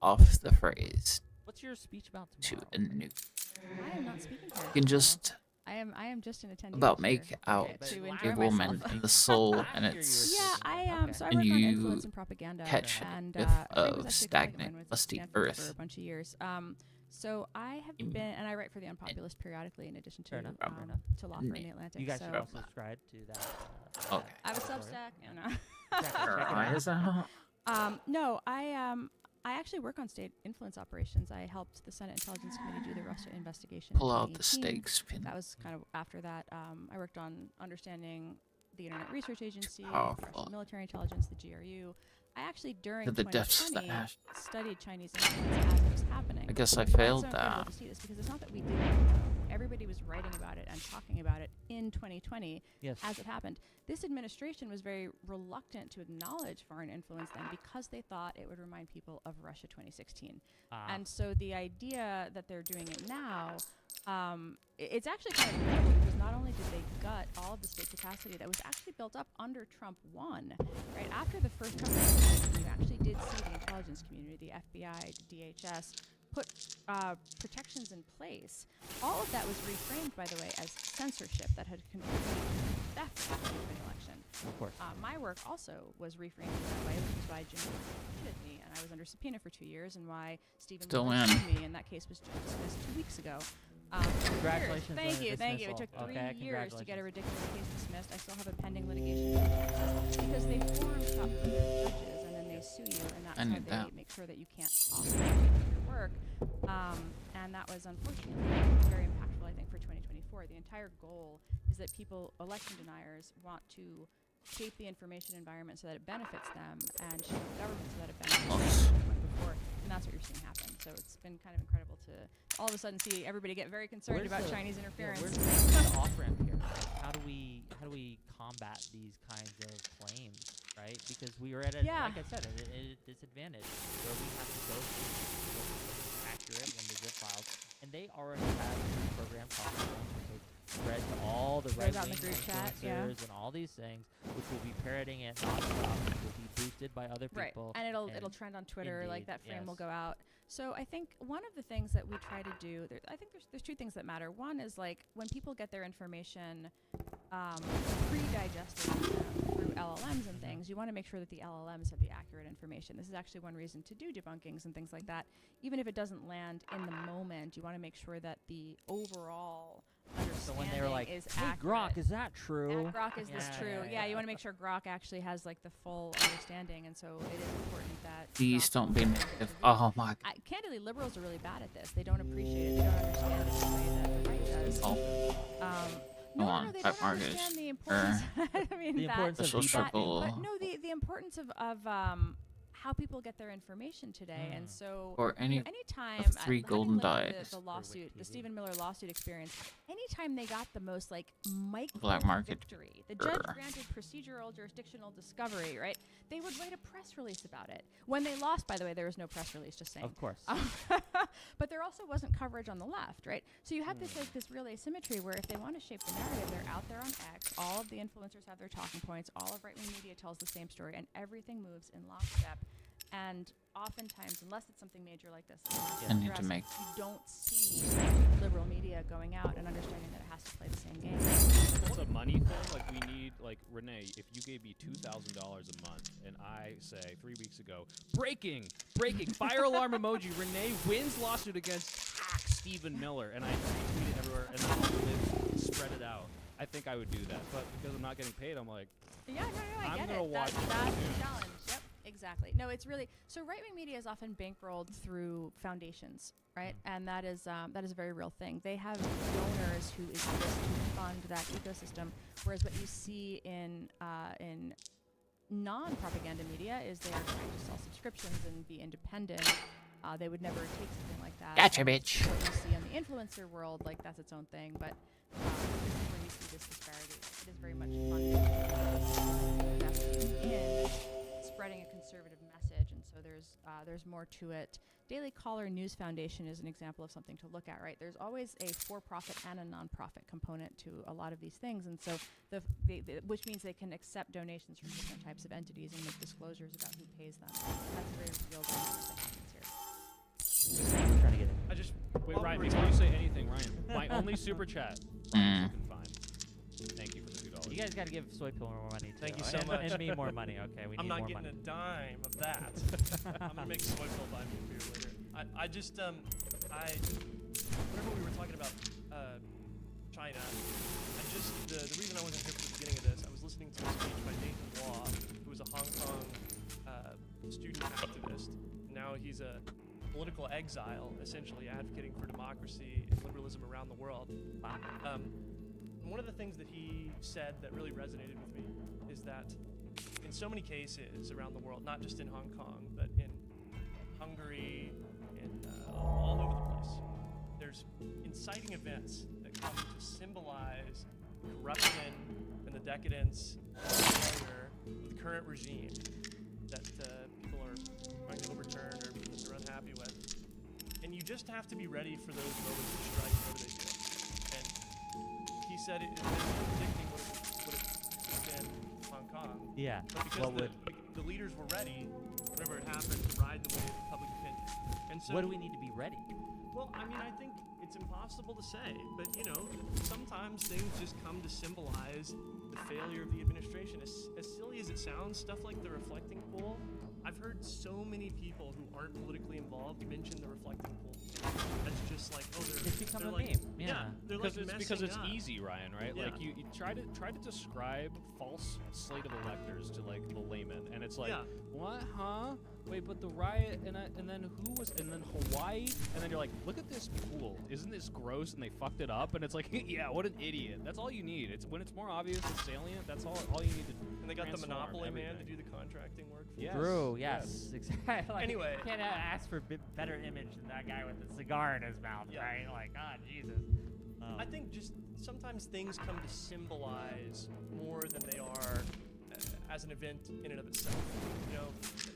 Off the phrase What's your speech about to tomorrow? a new. I am not speaking here. You can just I am just an attendee. about this make year out but to last a enjoy woman myself. and the soul Last and year you were its Yeah, speaking I there. Okay. so I And work on you influence and propaganda. catch and whiff Frank was of actually a colleague of stagnant, mine, was at musty Stanford for earth. a bunch of years. So I have Mm. been, and I write for the Unpopulist periodically, in addition Fair to enough, fair enough. to law firm Mm. the Atlantic. You guys so should all subscribe to that. Okay. I have a sorry. Substack. And, Check it out. Is that? no, I I actually work on state influence operations. I helped the Senate Intelligence Committee do the Russia investigation. Pull in out the 2018. steak spin. That was kind of after that. I worked on understanding the Internet Research Agency, Powerful. Russian military intelligence, the GRU. I actually, during To the depths 2020, that- studied Chinese influence as it was happening. I guess I But it's failed so incredible that. to see this because it's not that we didn't know. Everybody was writing about it and talking about it in 2020 Yes. as it happened. This administration was very reluctant to acknowledge foreign influence then because they thought it would remind people of Russia 2016. And so the idea that they're doing it now, it's actually kind of incredible because not only did they gut all of the state capacity that was actually built up under Trump 1, right after the first Trump administration, you actually did see the intelligence community, the FBI, DHS, put protections in place. All of that was reframed, by the way, as censorship that had contributed to the theft of the 2020 election. Of course. My work also was reframed in that way, which is why Jim subpoenaed me, and I was under subpoena for 2 years, and why Stephen Still Miller in. sued me, and that case was just dismissed 2 weeks ago. Congratulations on Thank the you, thank you. It dismissal. took 3 Okay, years to get a congratulations. ridiculous case dismissed. I still have a pending litigation because they form top judges and then they sue you, and that's I how need they that. make sure that you can't talk about your work. And that was unfortunately very impactful, I think, for 2024. The entire goal is that people, election deniers, want to shape the information environment so that it benefits them and shape the government so that it benefits them before. And that's what you're seeing happen. So it's been kind of incredible to all of a sudden see everybody get very concerned Where's about the- Chinese Yeah, interference. where's the off ramp here? Like, how do we combat these kinds of claims, right? Because we are at a, Yeah. like I said, at a disadvantage where we have to go through what's accurate and the zip files, and they already have a program called spread to all the Goes right out in wing the group chat, yeah. influencers and all these things, which will be parroting it nonstop, which will be boosted by other Right, people. and it'll trend on Twitter. Like Indeed, that frame will yes. go out. So I think one of the things that we try to do, I think there's 2 things that matter. One is like when people get their information pre-digested through LLMs and things, you want to make sure that the LLMs have the accurate information. This is actually one reason to do debunkings and things like that. Even if it doesn't land in the moment, you want to make sure that the overall So understanding when they were like, is "Hey, accurate. Grok, is that true?" Grok, is this Yeah, true? yeah, Yeah, yeah. you want to make sure Grok actually has like the full understanding, and so it is important that. Please Grok don't be knows negative. what to Oh my god. candidly, liberals are really bad at this. They don't appreciate it. They don't understand it the way that the right does. Oh, No, on, no, they Fight don't Marcus. understand the importance. I mean, The importance of that, social but no, the importance of how people get their information today, and so Or any anytime of 3 having golden lived diets. the lawsuit, the TV. Stephen Miller lawsuit experience, anytime they got the most like micro Black market. victory, the judge Grr. granted procedural jurisdictional discovery, right? They would write a press release about it. When they lost, by the way, there was no press release, just saying. Of course. But there also wasn't coverage on the left, right? So you have this like this real asymmetry where if they want to shape the narrative, they're out there on X. All of the influencers have their talking points. All of right-wing media tells the same story, and everything moves in lockstep. And oftentimes, unless it's something major like this, I need to make- you don't see liberal media going out and understanding that it has to play the same game. It's a money thing. Like we need, like Renee, if you gave me $2,000 a month, and I say 3 weeks ago, breaking, fire alarm emoji, Renee wins lawsuit against hack Stephen Miller, and I retweet it everywhere, and then spread it out. I think I would do that, but because I'm not getting paid, I'm like, Yeah, no, I I'm get gonna it. watch That's it the too. challenge. Yep, exactly. No, it's really so. Right-wing media is often bankrolled through foundations, right? And that is a very real thing. They have donors who exist to fund that ecosystem. Whereas what you see in non-propaganda media is they are trying to sell subscriptions and be independent. They would never take something like that. Gotcha, And bitch. What you see in the influencer world, like that's its own thing. But this is where you see this disparity. It is very much funded in spreading a conservative message, and so there's more to it. Daily Caller News Foundation is an example of something to look at, right? There's always a for-profit and a non-profit component to a lot of these things, and so which means they can accept donations from different types of entities and make disclosures about who pays them. That's a very real dynamic that happens here. We're trying to get it. I just wait, while Ryan, we were before you talking- say anything, Ryan, my only super chat, Mm. you can find. Thank you for the $2. You guys got to give Soy Pill more money. Too. Thank you so and, much. And me more money. Okay, we I'm need not more getting money. a dime of that. I'm gonna make Soy Pill buy me a beer later. I just whenever we were talking about China, the reason I wasn't here for the beginning of this, I was listening to a speech by Nathan Law, who was a Hong Kong student activist, now now he's a political exile, essentially advocating for democracy and liberalism around the world. One of the things that he said that really resonated with me is that in so many cases around the world, not just in Hong Kong, but in Hungary and all over the place, there's inciting events that come to symbolize corruption and the decadence and failure of the current regime that people are trying to overturn or that they're unhappy with. And you just have to be ready for those moments of strike whenever they do. And he said it was predicting what it would been in Hong Kong. Yeah. But because the leaders were ready, whenever it happened, to ride the wave of public opinion. And so What do we need to be ready? well, I mean, I think it's impossible to say, but you know, sometimes things just come to symbolize the failure of the administration. As silly as it sounds, stuff like the reflecting pool, I've heard so many people who aren't politically involved mention the reflecting pool. That's just like, oh, It's become they're a like, meme. Yeah. they're Because like because messing it's up. easy, Ryan, right? Yeah. Like you try to describe false slate of electors to like the layman, and it's like, Yeah. what, huh? Wait, but the riot, and then who was, and then Hawaii, and then you're like, look at this pool, isn't this gross? And they fucked it up, and it's like, yeah, what an idiot. That's all you need. It's when it's more obvious and salient. That's all you need to. And they got the transform monopoly man to everything. do the contracting work for Yes. them. True. Yes. Exactly. Like, Anyway. you can't ask for better image than that guy with the cigar in his mouth, Yeah. right? Like, ah, Jesus. I think just sometimes things come to symbolize more than they are as an event in and of itself. You know,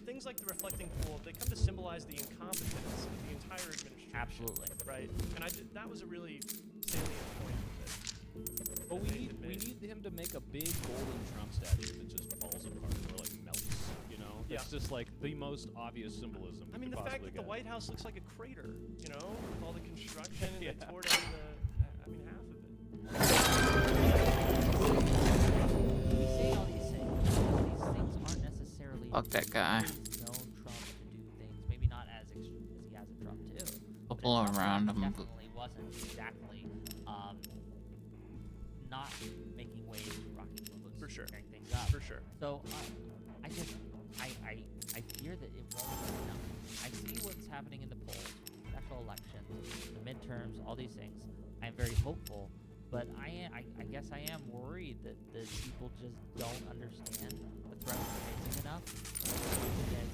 things like the reflecting pool, they come to symbolize the incompetence of the entire administration. Absolutely. Right? And that was a really salient point that But that we Nathan need made. him to make a big golden Trump statue that just falls apart or like melts. You know, Yeah. it's just like the most obvious symbolism. I you mean, could the fact possibly that the get. White House looks like a crater, you know, with all the construction and Yeah. they tore down I mean, half of it. We say all these things. All these things aren't necessarily. Fuck that guy. He's known Trump to do things, maybe not as extreme as he has at Trump too. I'll But pull at Trump, around he him. definitely wasn't exactly not making waves, rocking the boats, For sure. tearing things up. For sure. So I fear that it won't be enough. I see what's happening in the polls, special elections, the midterms, all these things. I'm very hopeful, but I guess I am worried that the people just don't understand the threat we're facing enough. And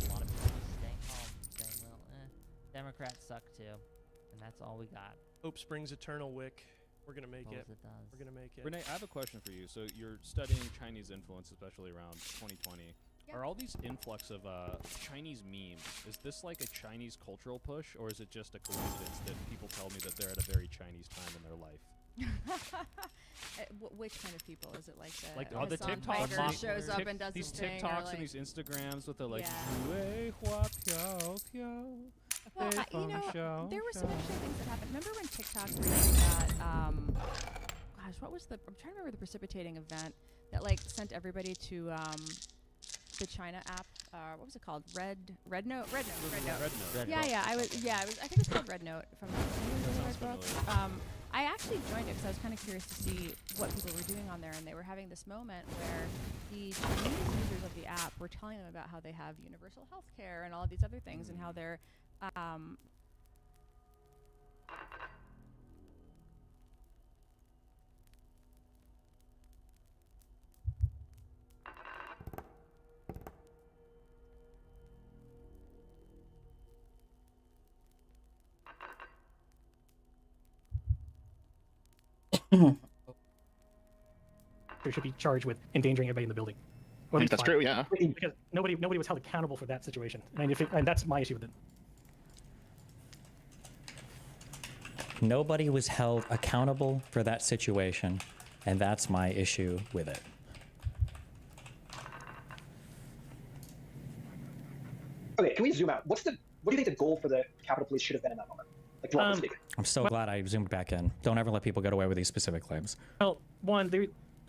a lot of people just staying home, saying, well, Democrats suck too, and that's all we got. Hope springs eternal, Wick. We're gonna make Suppose it. it does. We're gonna make it. Renee, I have a question for you. So you're studying Chinese influence, especially around 2020. Yeah. Are all these influx of Chinese memes, is this like a Chinese cultural push, or is it just a coincidence that people tell me that they're at a very Chinese time in their life? Which kind of people? Is it like the Like all the Hassan TikToks, Piker these- shows up and does these his thing, or TikToks like, and these Instagrams with the like, Yeah. "Wei hua piao piao, Well, fei you feng know, xiao there were some xiao." interesting things that happened. Remember when TikTok released that? Gosh, what was the? I'm trying to remember the precipitating event that like sent everybody to the China app. What was it called? Red Note. Red Note. Red Yeah, Note. yeah. I think it was called Red Note. From the sounds book. I actually joined it because I was kind of curious to see what people were doing on there, and they were having this moment where the Chinese users of the app were telling them about how they have universal health care and all of these other things, and how they're They should be charged with endangering everybody in the building. I think that's true, yeah. Because nobody was held accountable for that situation, and that's my issue with it. Nobody was held accountable for that situation, and that's my issue with it. Okay, can we zoom out? What do you think the goal for the Capitol Police should have been in that moment? Like, broadly speaking. I'm so glad I zoomed back in. Don't ever let people get away with these specific claims. Well, one,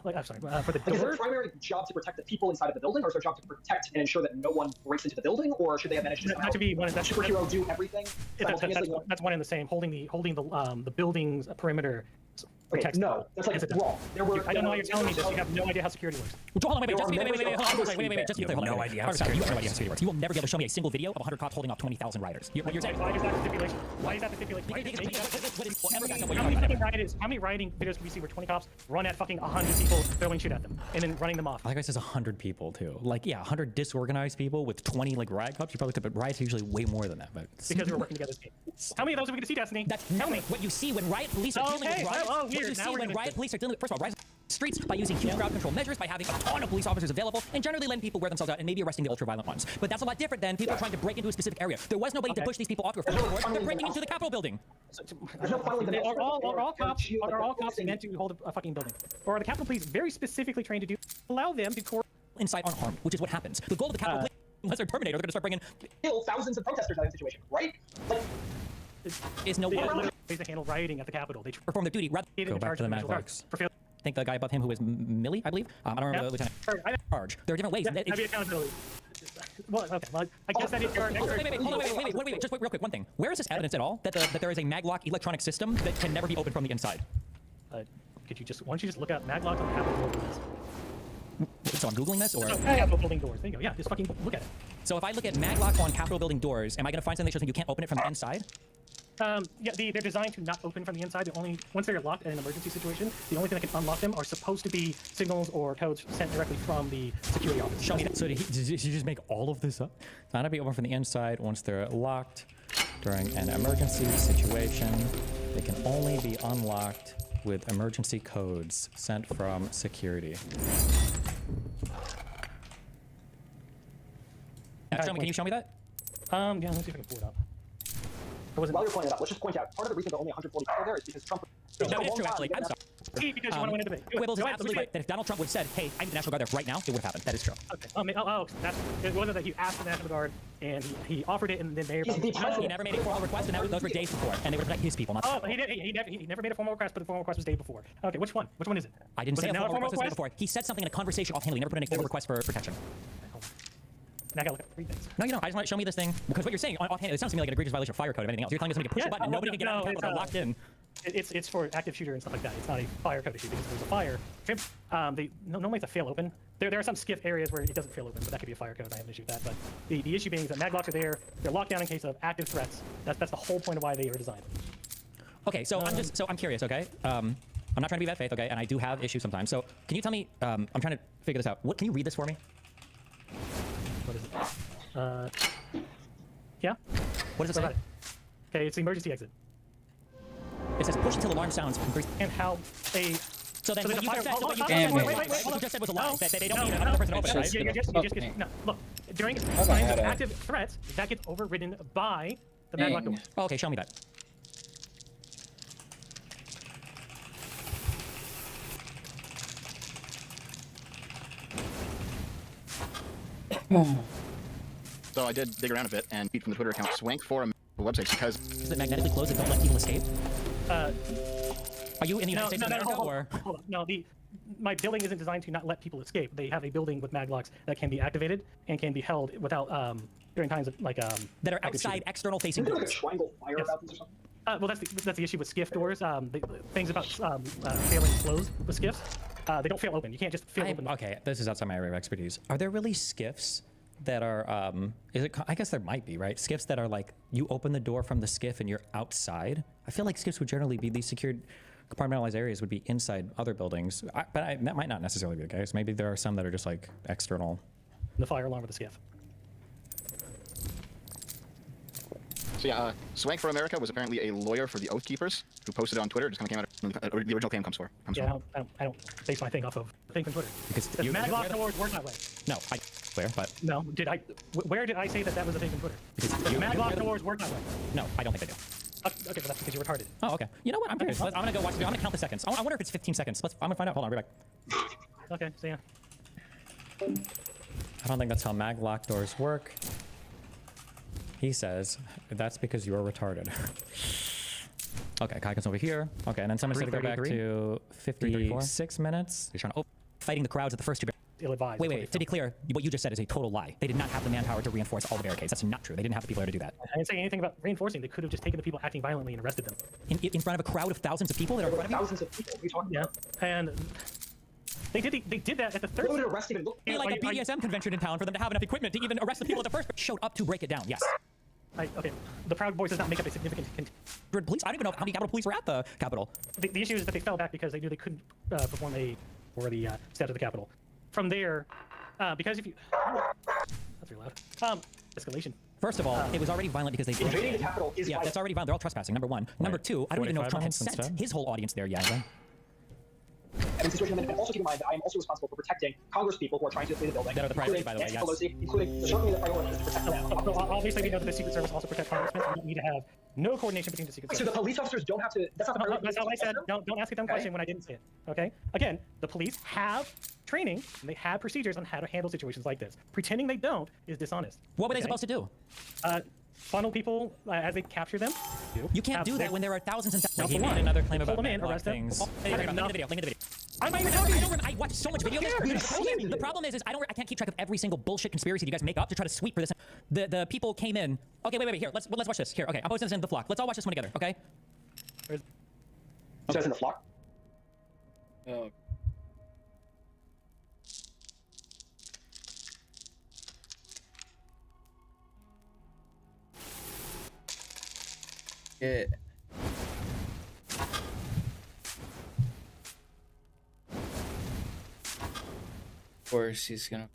I'm sorry, for the Like, is door. their primary job to protect the people inside of the building, or is their job to protect and ensure that no one breaks into the building, or should they have managed to Not to be one. That's superhero do everything Yeah, simultaneously? that's one and the same. Holding the building's perimeter protects. no, that's like Yes, it does. wrong. There were. I don't know why you're telling me this. You have no idea how security works. Hold on, wait, There just are wait, members of hold on, Congress wait, just who be clear. have hold on. no idea idea how security works. You will never be able to show me a single video of 100 cops holding off 20,000 riders. What you're saying? Why is that the stipulation? Why is that the stipulation? How many rioting videos can we see where 20 cops run at fucking 100 people, throwing shit at them, and then running them off? I think it says 100 people too. Like, yeah, 100 disorganized people with 20 like riot cops. You probably could, but riots are usually way more than that. But Because we were working together. How many of those are we going to see, Destiny? that's Tell never me. what you see when riot police are dealing with riots. Oh, What weird. you Now see we're when gonna- riot police are dealing with, first of all, riot streets by using huge crowd control measures, by having a ton of police officers available, and generally letting people wear themselves out and maybe arresting the ultra-violent ones. But that's a lot different than people trying to break into a specific area. There was nobody to Okay. push these people off to a front door. They're breaking into the Capitol building. There's no funneling the Are all Are cops meant to hold a fucking building? Or are the Capitol Police very specifically trained to do allow them to Inside unharmed, which is what happens. The goal of the Capitol Police, unless they're Terminator, they're going to start bringing kill thousands of protesters out of the situation, right? Like, is no ways to handle rioting at the Capitol? They perform their duty rather go back to the Maglox. I think the guy above him who was Millie, I believe. I don't remember the lieutenant. Charge. There are different ways. That'd be accountability. Well, okay. Well, I guess that is your Wait, just wait, real quick. One thing. Where is this evidence at all that there is a Maglock electronic system that can never be opened from the inside? why don't you just look up Maglock on the Capitol doors? So I'm googling this, or Capitol building doors. There you go. Yeah, just fucking look at it. so if I look at Maglock on Capitol building doors, am I going to find something that shows me you can't open it from the inside? Yeah, they're designed to not open from the inside. Once they're locked in an emergency situation, the only thing that can unlock them are supposed to be signals or codes sent directly from the security office. Show me that. So did he just make all of this up? It's not to be open from the inside once they're locked during an emergency situation. They can only be unlocked with emergency codes sent from security. Can you show me that? Yeah, let's see if I can pull it up. while you're pointing it out, let's just point out, part of the reason there are only 140 people there is because Trump... No, it's true, actually. I'm sorry. See, because you want to win a debate. Quibbles is absolutely right. That if Donald Trump would have said, hey, I need the National Guard there right now, it would have happened. That is true. Okay. It wasn't that he asked the National Guard and he offered it and then they... He never made a formal request, and those were days before, and they would protect his people, not he never made a formal request, but the formal request was day before. Okay, which one? Which one is it? I didn't Was say it a not formal request was the day before. He said something in a conversation offhandedly. He never put in a formal request for protection. Now I gotta look at 3 things. No, you don't. I just want to show me this thing. Because what you're saying offhand, it sounds to me like an egregious violation of fire code or anything else. You're telling me somebody to push a button and nobody can get out of the Capitol. They're locked in. It's for active shooter and stuff like that. It's not a fire code issue because there's a fire. Normally it's a fail open. There are some skiff areas where it doesn't fail open, so that could be a fire code. I have an issue with that. But the issue being is that maglocks are there. They're locked down in case of active threats. That's the whole point of why they are designed. Okay, so I'm curious. Okay, I'm not trying to be bad faith. Okay, and I do have issues sometimes. So can you tell me? I'm trying to figure this out. Can you read this for me? What is it? Yeah. What does it say? Okay, it's the emergency exit. It says push until alarm sounds. And how a So then what you just said, what you just said was a lie. That they don't need another person to open it, right? No, look, during times of active threats, that gets overridden by the maglock door. Oh, okay, show me that. So I did dig around a bit and read from the Twitter account Swank for a website because... Is it magnetically closed and don't let people escape? Are you in the United States of America, or...? Hold on. No, my building isn't designed to not let people escape. They have a building with maglocks that can be activated and can be held without, during times of, that are outside, external-facing Like a doors. triangle fire fountains or something? Well, that's the issue with skiff doors. Things about failing closed with skiffs. They don't fail open. You can't just fail open. Okay, this is outside my area of expertise. Are there really skiffs that are, I guess there might be, right? Skiffs that are like, you open the door from the skiff and you're outside? I feel like skiffs would generally be, these secured compartmentalized areas would be inside other buildings. That might not necessarily be the case. Maybe there are some that are just like external. The fire alarm of the skiff. So yeah, Swank for America was apparently a lawyer for the Oath Keepers who posted it on Twitter. It just kind of came out of the original claim comes from. I don't base my thing off of things on Twitter. Because the maglock doors work that way. No, clear, but... No, where did I say that was a thing on Twitter? The maglock doors work that way. No, I don't think they do. Okay, but that's because you're retarded. Oh, okay. You know what? I'm curious. I'm gonna go watch the video. I'm gonna count the seconds. I wonder if it's 15 seconds. I'm gonna find out. Hold on, I'll be back. Okay, see ya. I don't think that's how maglock doors work. He says, that's because you're retarded. Okay, Kaika's over here. Okay, and then someone said to go back to 56 minutes. He's trying to fighting the crowds at the first two. ill-advised. Wait, That's what wait. they To be felt. clear, what you just said is a total lie. They did not have the manpower to reinforce all the barricades. That's not true. They didn't have the people there to do that. I didn't say anything about reinforcing. They could have just taken the people acting violently and arrested them. In front of a crowd of thousands of people that are in front of you? Thousands of people. What are you talking Yeah, about? and they did that at the third. What would an arrest even look It'd be like a BDSM convention in town for them to have enough equipment to even arrest the people at the first. Showed up to break it down. Yes. Okay, the Proud Boys does not make up a significant. Police. I don't even know how many Capitol Police were at the Capitol. The issue is that they fell back because they knew they couldn't perform for the steps of the Capitol. From there, because if you that's really loud. Escalation. First of all, it was already violent because they Invading the Capitol is yeah, violent. that's already violent. They're all trespassing. Number one. Number two, I don't even know if Trump had 45 minutes sent instead? his whole audience there yet. Right? And situation, and also keep in mind that I am also responsible for protecting Congress people who are trying to flee the building. That are the priority, including by the way, Nancy yes. Pelosi, including certainly the priority is to protect them. So obviously, we know that the Secret Service also protects congressmen. We need to have no coordination between the Secret So Service. the police officers don't have to. That's not the No, priority. that's not what I said. Don't ask a dumb question when I didn't say it. Okay? Again, the police have training and they have procedures on how to handle situations like this. Pretending they don't is dishonest. What were they Okay? supposed to do? Funnel people as they capture them. You can't do that when there are thousands and thousands. He made another claim Pull about them in, Matlock arrest them. things. Hey, link in the video. Link in the video. I'm not even telling you. I watch so much video. The problem is I can't keep track of every single bullshit conspiracy you guys make up to try to sweep for this. The people came in. Okay, wait. Here, let's watch this. Here, okay, I'm posting this in the flock. Let's all watch this one together. Okay. It says in the flock. Oh. Yeah. Of course, he's gonna.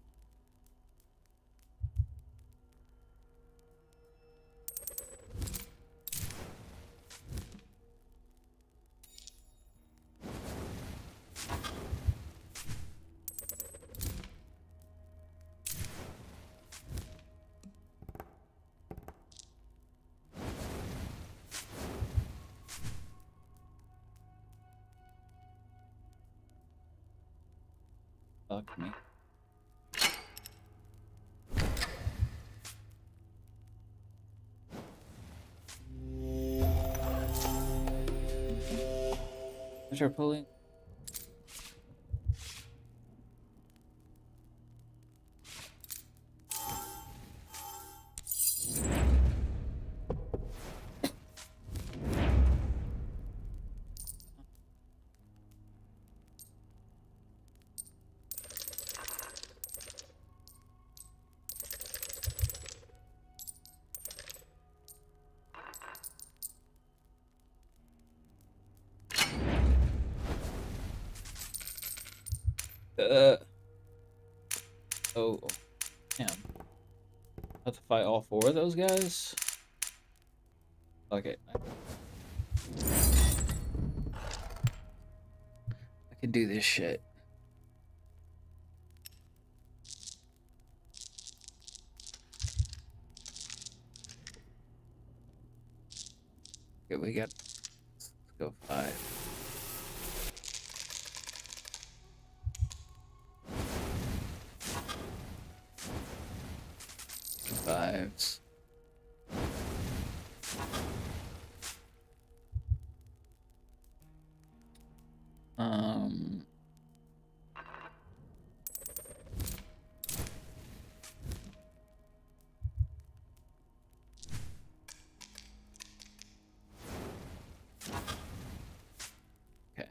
Fuck me. Start pulling. Oh, damn. Have to fight all four of those guys? Okay. I can do this shit. Okay, we got. Let's go 5. Fives. Okay.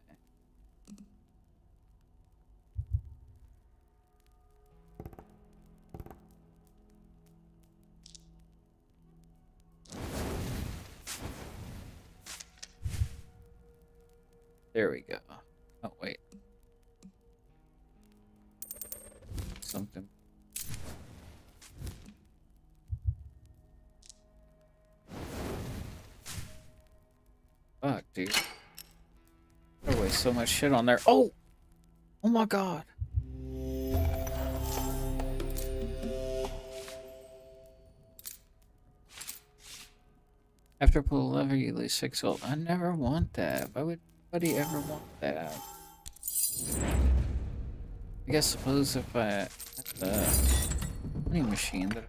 There we go. Oh, wait. Something. Fuck, dude. There was so much shit on there. Oh! Oh my god. After pull a lever, you lose 6 gold. I never want that. Why would anybody ever want that? I guess suppose if I had the money machine that.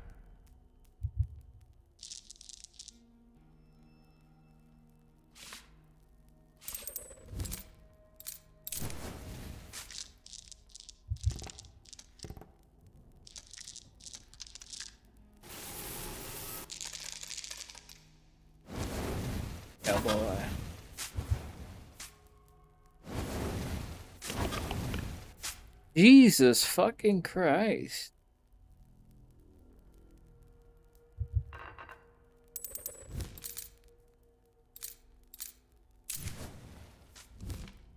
Cowboy. Jesus fucking Christ.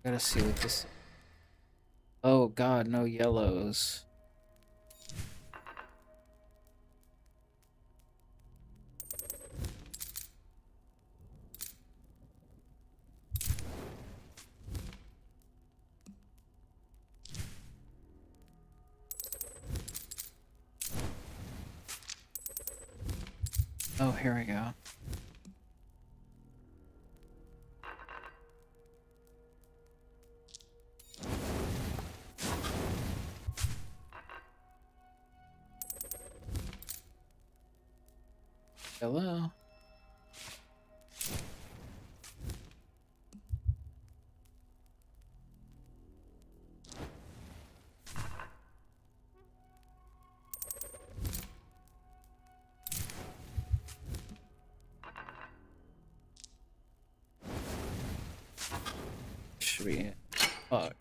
Gotta see what this. Oh god, no yellows. Oh, here we go. Hello. Should be. Fuck.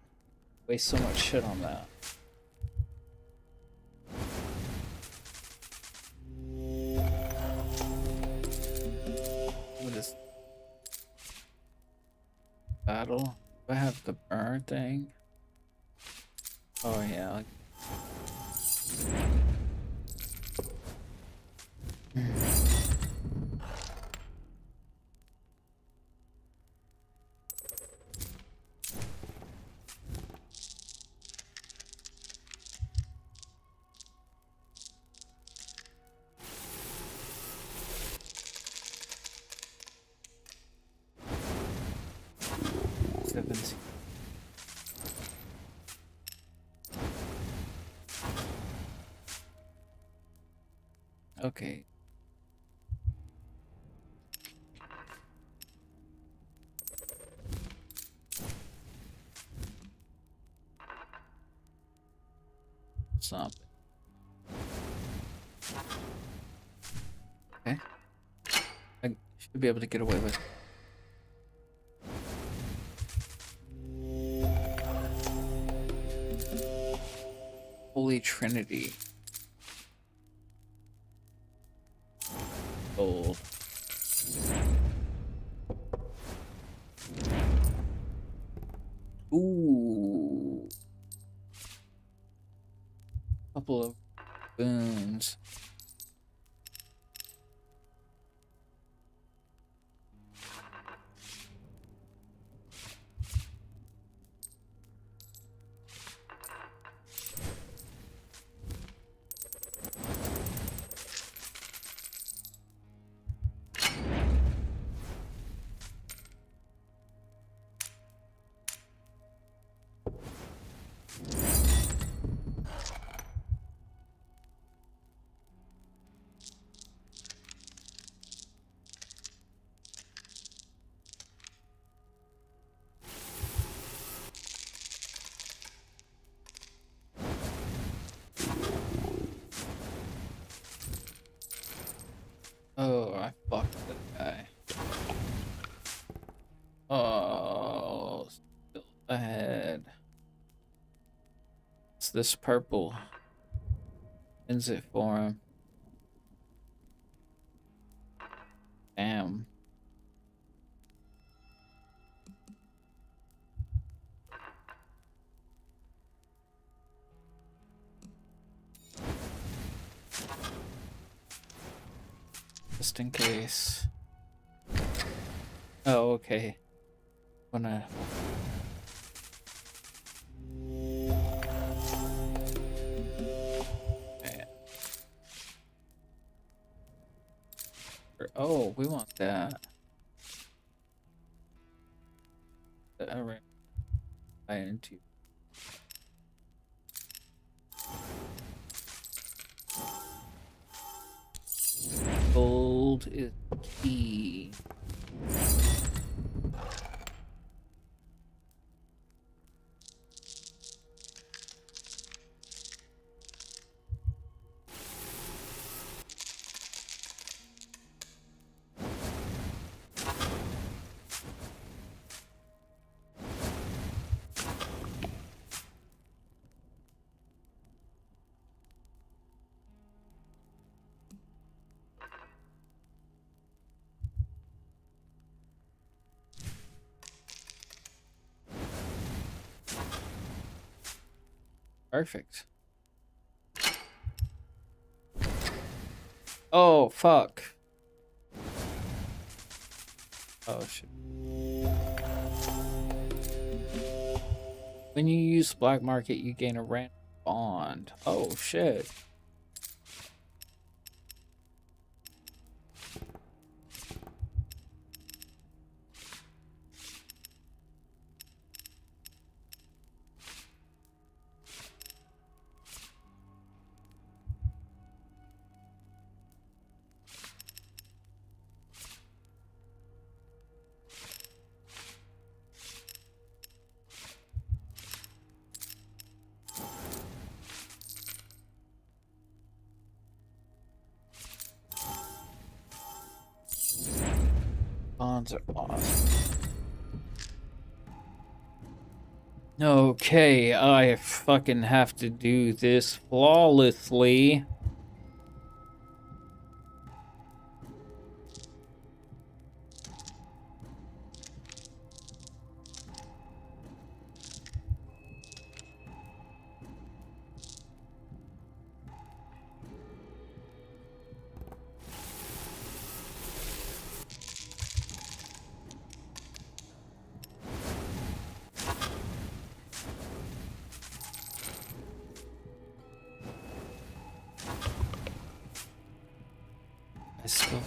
Waste so much shit on that. What is battle? Do I have the burn thing? Oh yeah. Okay. Something. Okay. I should be able to get away with it. Holy Trinity. Gold. Ooh. Couple of boons. Oh, I fucked that guy. Oh, still ahead. It's this purple. Ends it for him. Damn. Just in case. Oh, okay. Wanna. Okay. Oh, we want that. Alright. I into. Gold is key. Perfect. Oh, fuck. Oh, shit. When you use Black Market, you gain a random bond. Oh, shit. Bonds are off. Okay, I fucking have to do this flawlessly. I still...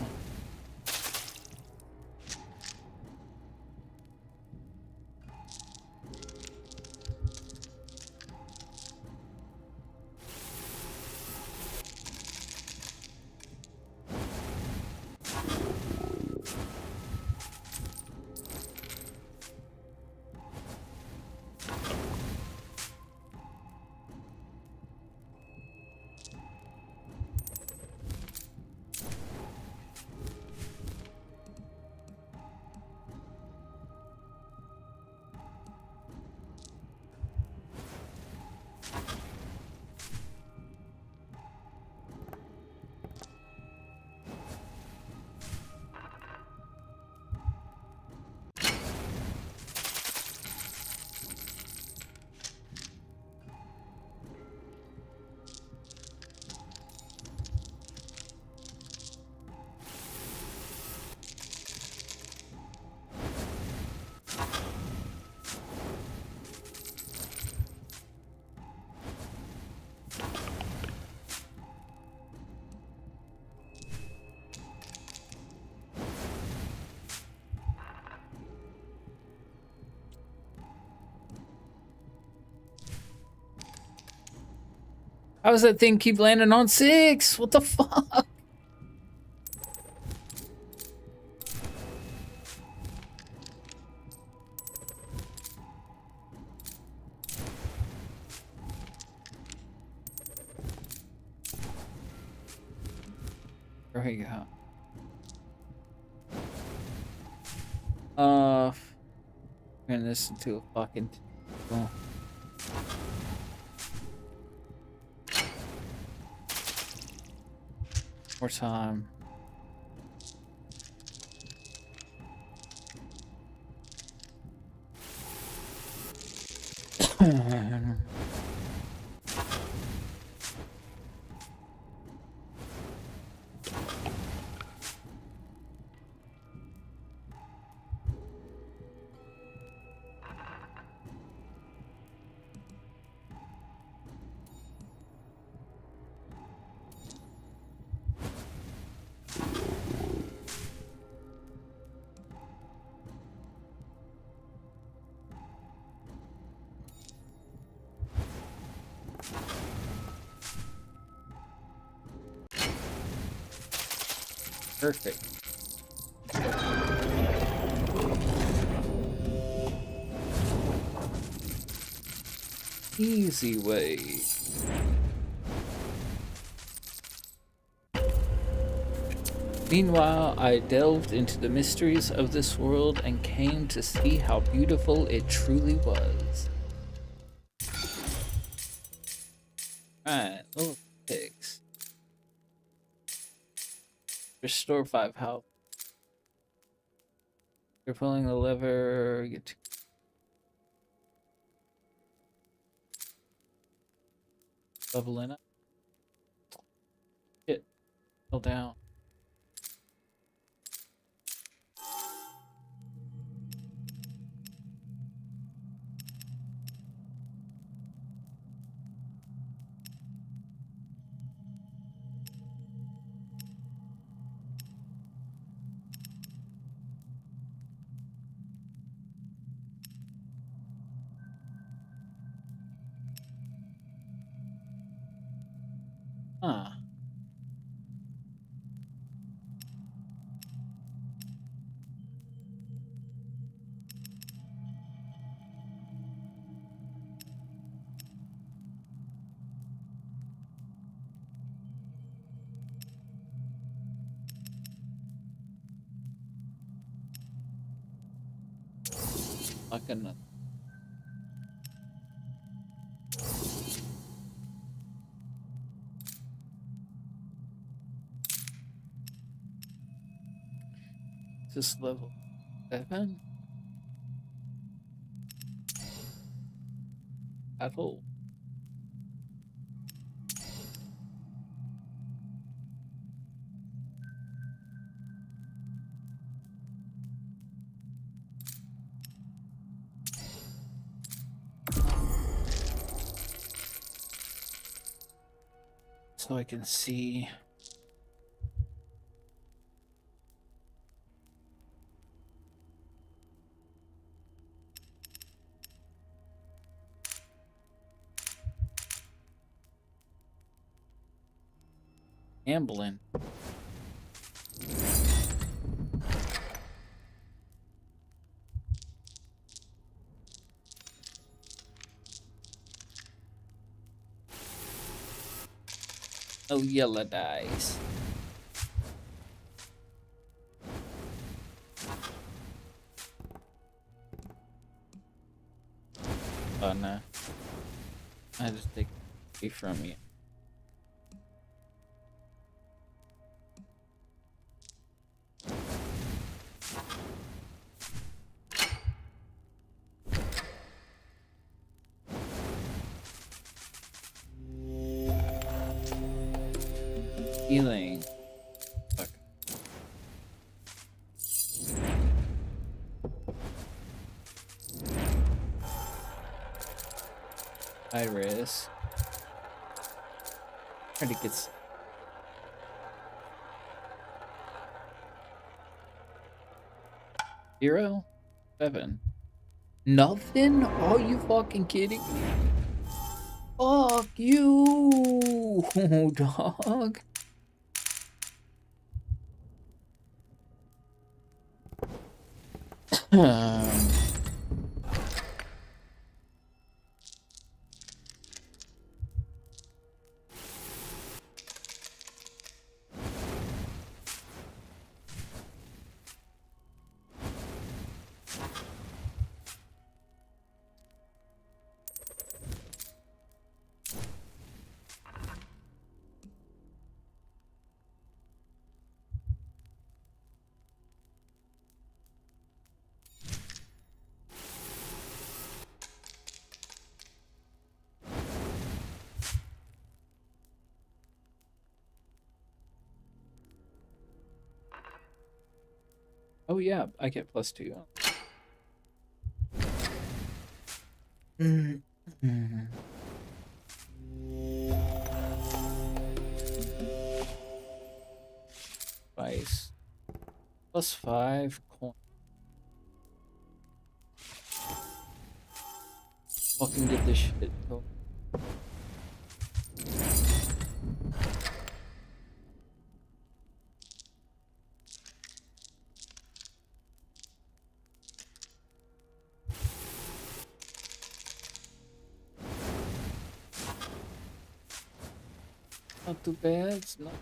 How does that thing keep landing on 6? What the fuck? There we go. Turn this into a fucking... Oh. More time. Perfect. Easy way. Meanwhile, I delved into the mysteries of this world and came to see how beautiful it truly was. Alright, level 6. Restore 5 health. You're pulling the lever, get to... Leveling up. Hit. Fell down. Huh. Like a Is this level 7? Battle. So I can see. Amblin. Oh, yellow dice. Oh no. I just take it from you. Healing. Fuck. Iris. Trying to get. 0? 7. Nothing? Are you fucking kidding me? Fuck you, dog. Oh yeah, I get +2. Vice. +5 coin. Fucking get this shit. Go. Not too bad. It's not.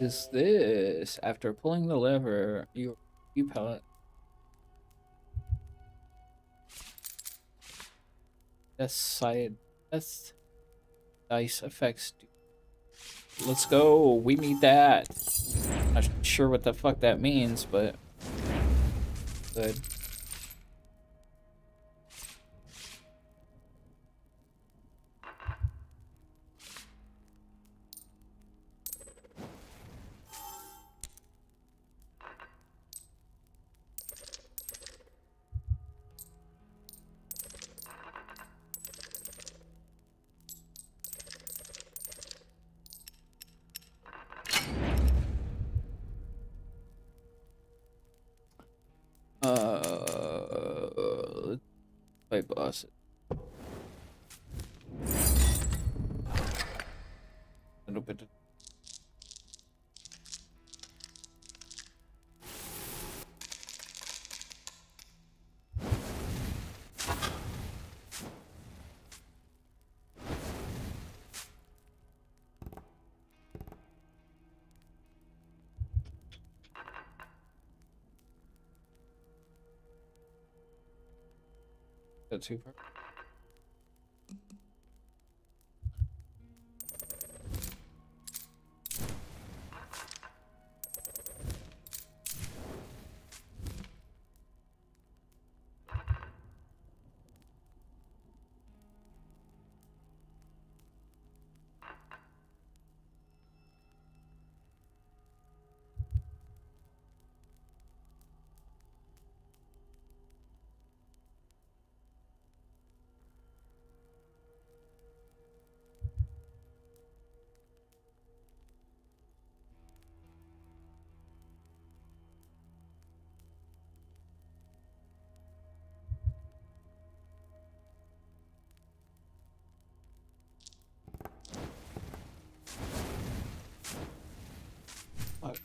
Is this after pulling the lever? You pellet. That's side. That's dice effects. Let's go. We need that. Not sure what the fuck that means, but good. Let's play boss. A little bit. That's too far. Fuck.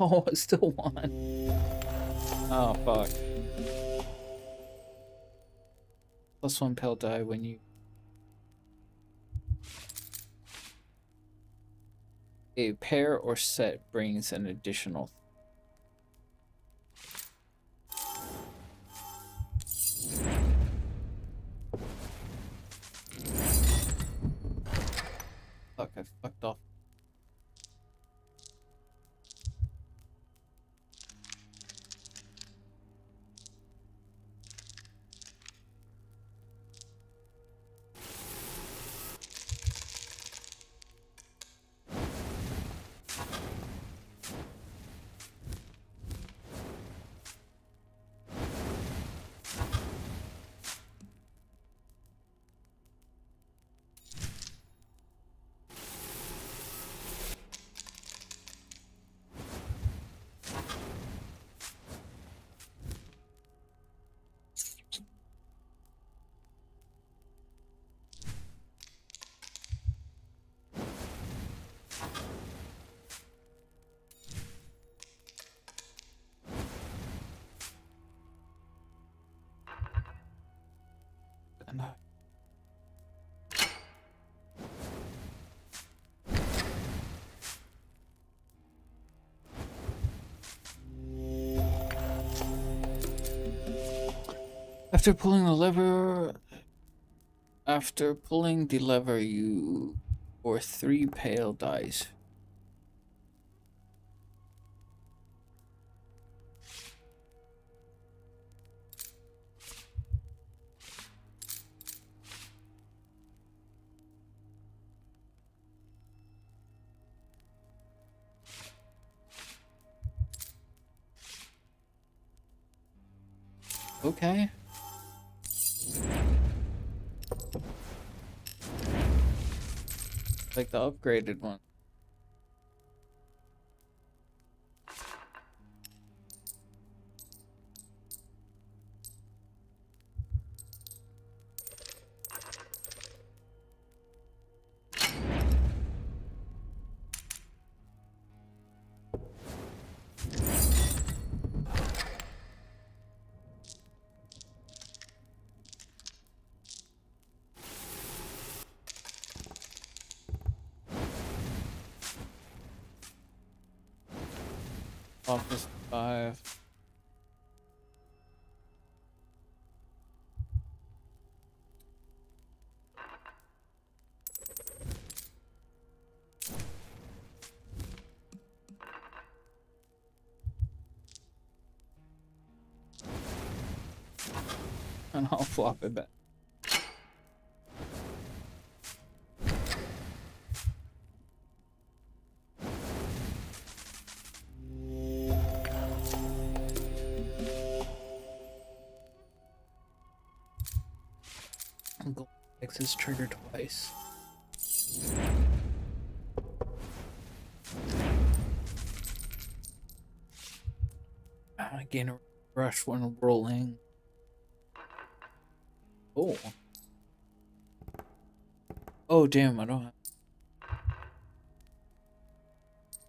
Oh, I still won. Oh, fuck. +1 pale die when you... A pair or set brings an additional... Fuck, I fucked off. No. After pulling the lever, you or 3 pale dice. Okay. Like the upgraded one. Office 5. And I'll flop it back. Uncle X is triggered twice. I gain a rush when rolling. Oh. Oh, damn, I don't have.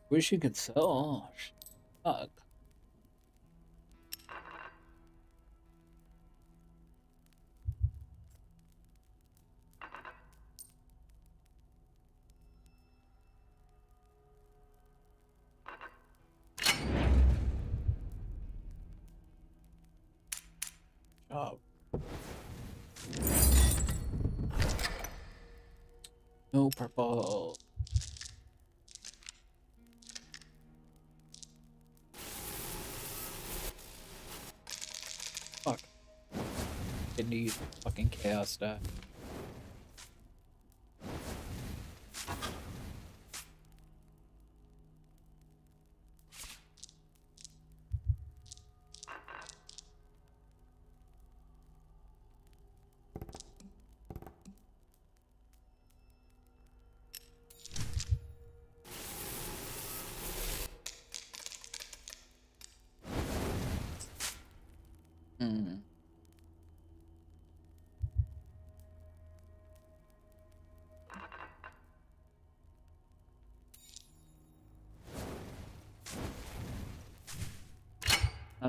Wish you could sell. Oh, fuck. Oh. No purple. Fuck. I need fucking chaos die.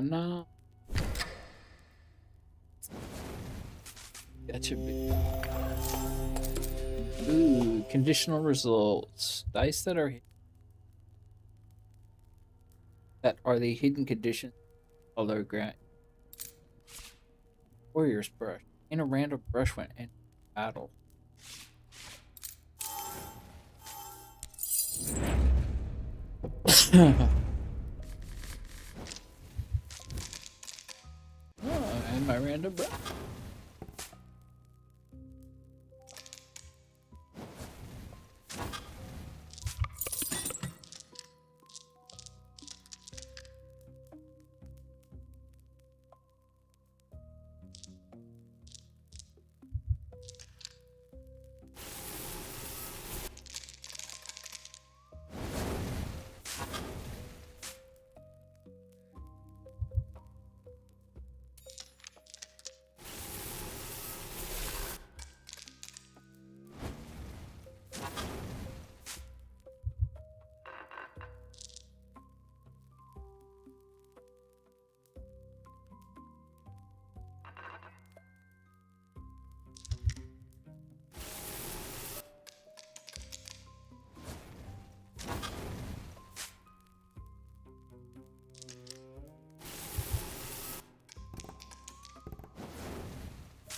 No. That should be. Ooh, conditional results. Dice that are the hidden conditions. Although grant. Warrior's brush. In a random brush when in battle. Oh, and my random brush.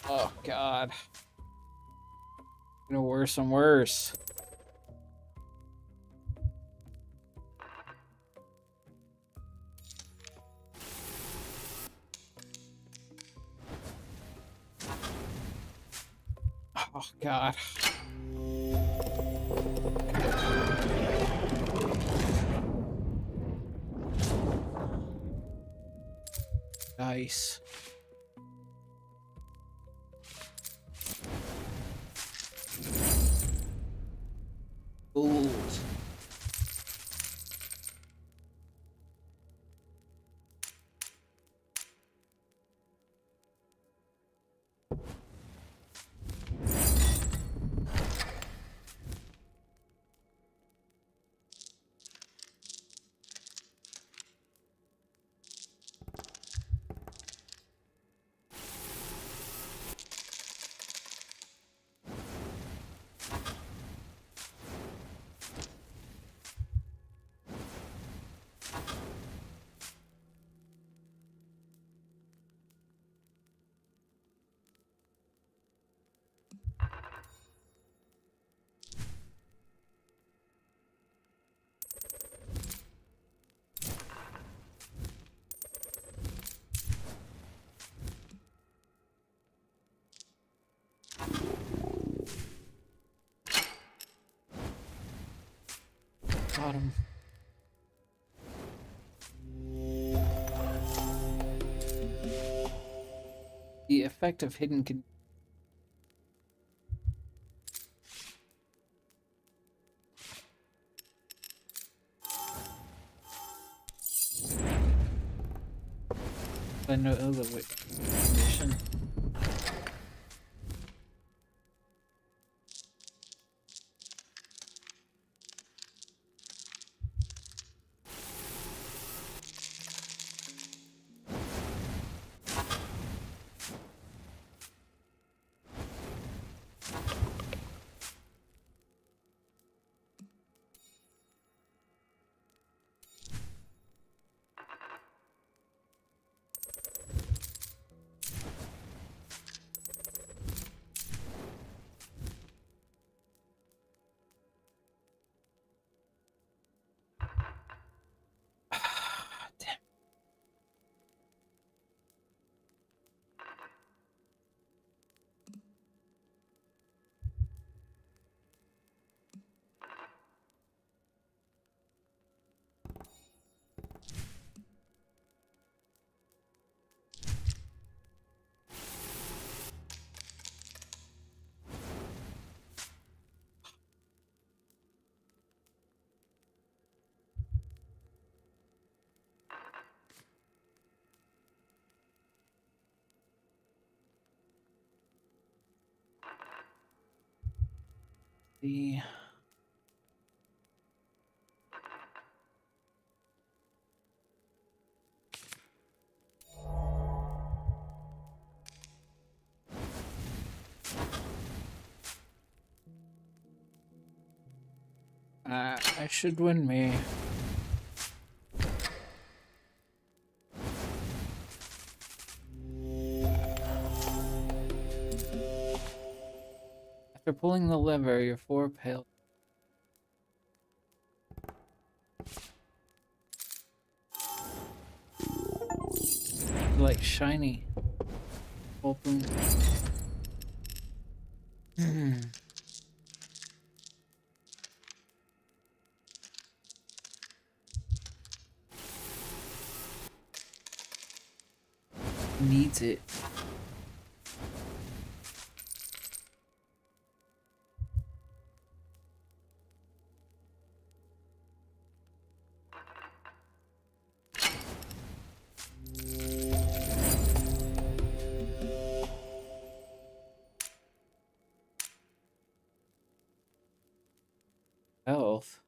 Oh god. Getting worse and worse. Oh god. Nice. Gold. Bottom. The effect of hidden I know the condition. The I should win me. After pulling the lever, your 4 pale. Like shiny. Open. Needs it. Health.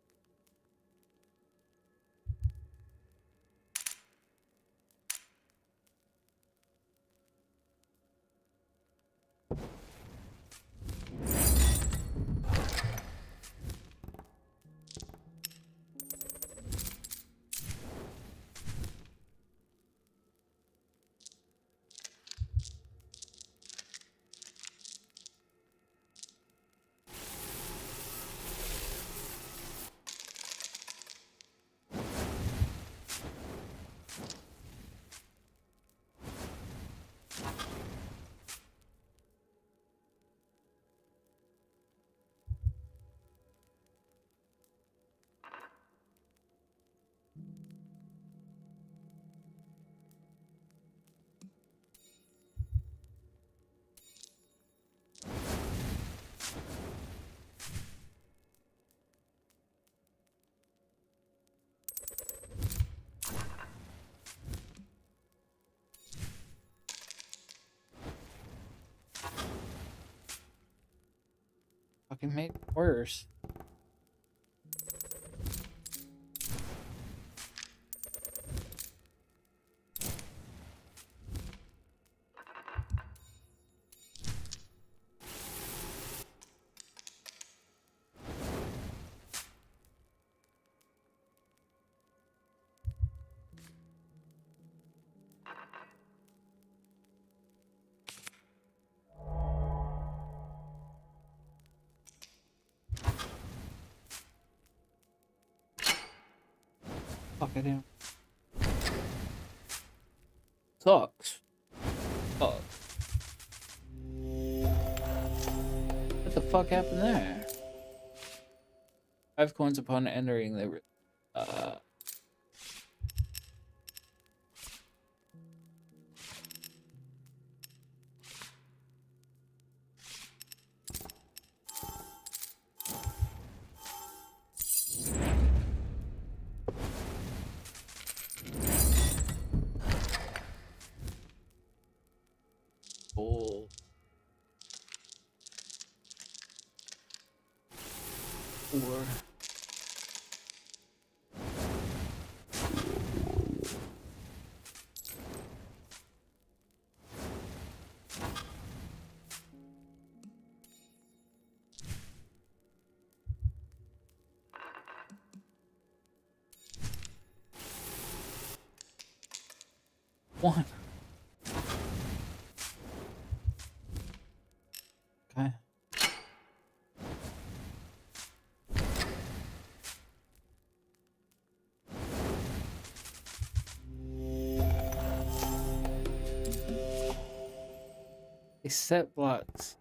Fucking made it worse. Fuck, I didn't. Sucks. Fuck. What the fuck happened there? 5 coins upon entering the. Bull. Or. One. Okay. They set blocks.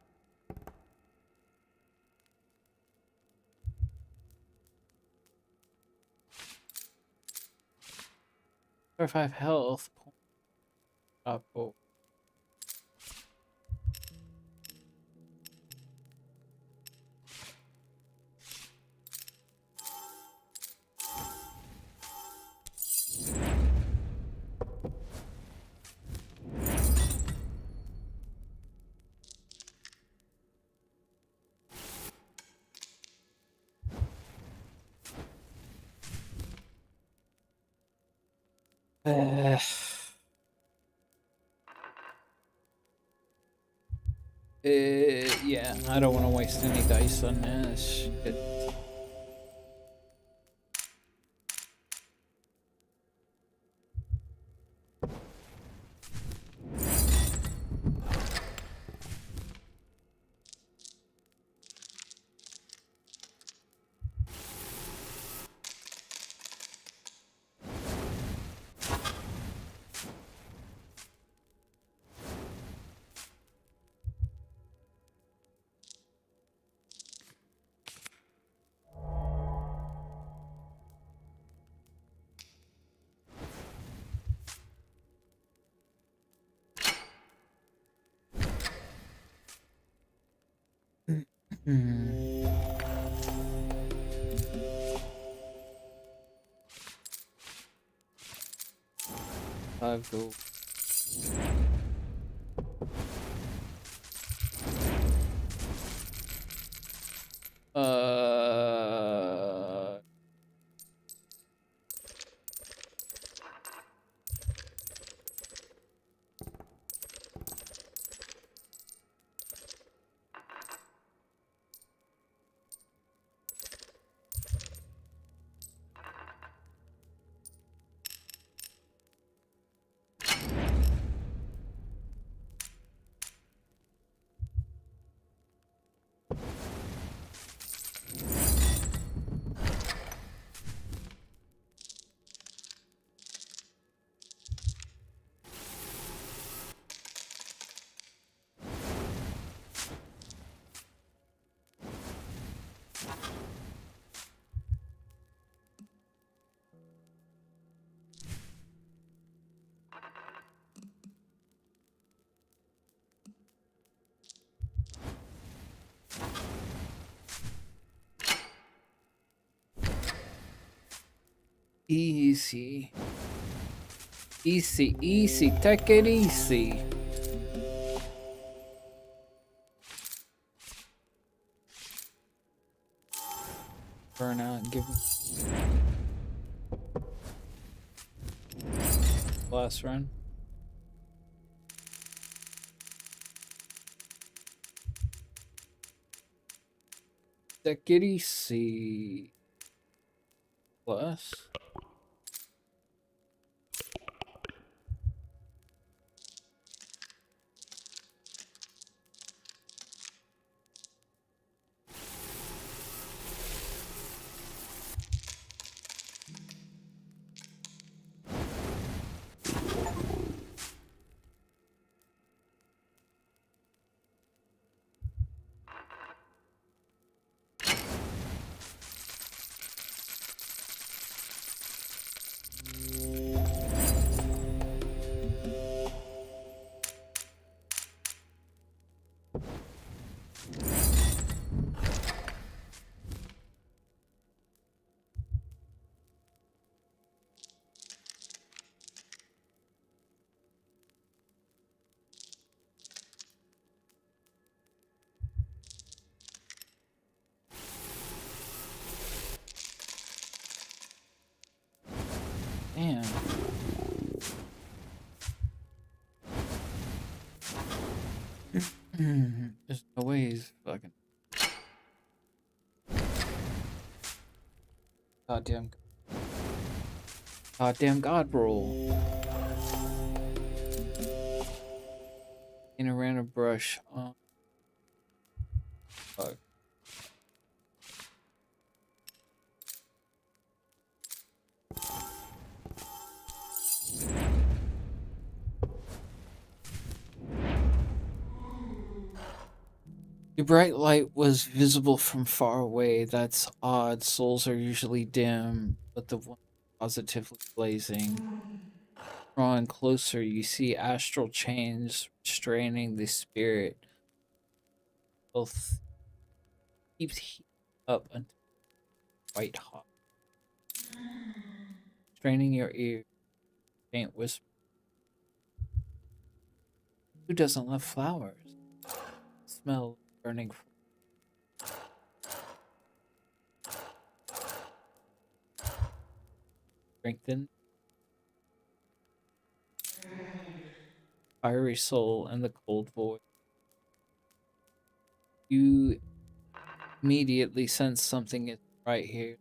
Or 5 health. Up. Oh. Yeah, I don't want to waste any dice on this shit. Five gold. Easy. Easy, easy, take it easy. Burn out and give him last run. Take it easy. Plus. Damn. There's no way he's fucking. Goddamn. Goddamn God roll. In a random brush. Oh. Fuck. Your bright light was visible from far away. That's odd. Souls are usually dim, but the one positively blazing. Drawing closer, you see astral chains restraining the spirit. Both keeps heating up until white hot. Straining your ear, faint whisper. Who doesn't love flowers? Smell burning. Strengthen. Fiery soul and the cold void. You immediately sense something is right here.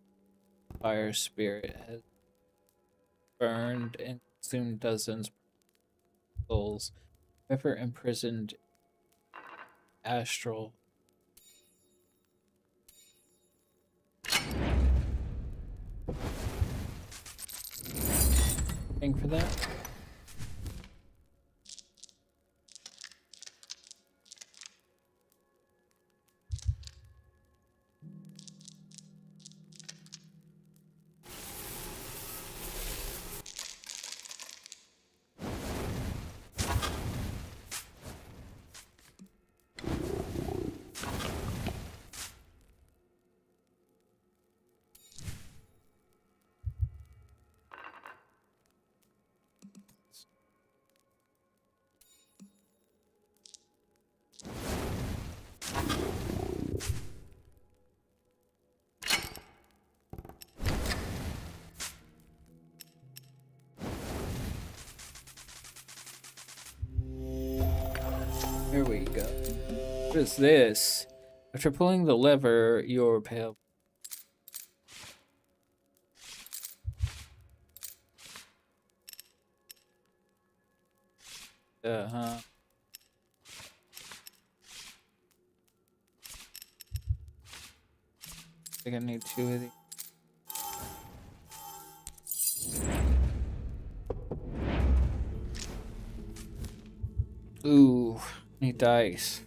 Fire spirit has burned and consumed dozens of souls. Ever imprisoned astral. Thing for that. Here we go. What is this? After pulling the lever, your pale. I think I need 2 of these. Ooh, need dice.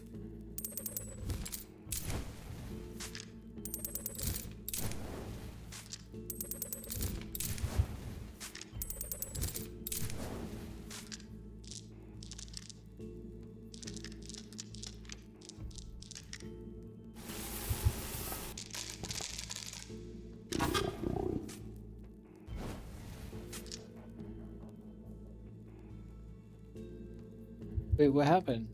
Wait, what happened?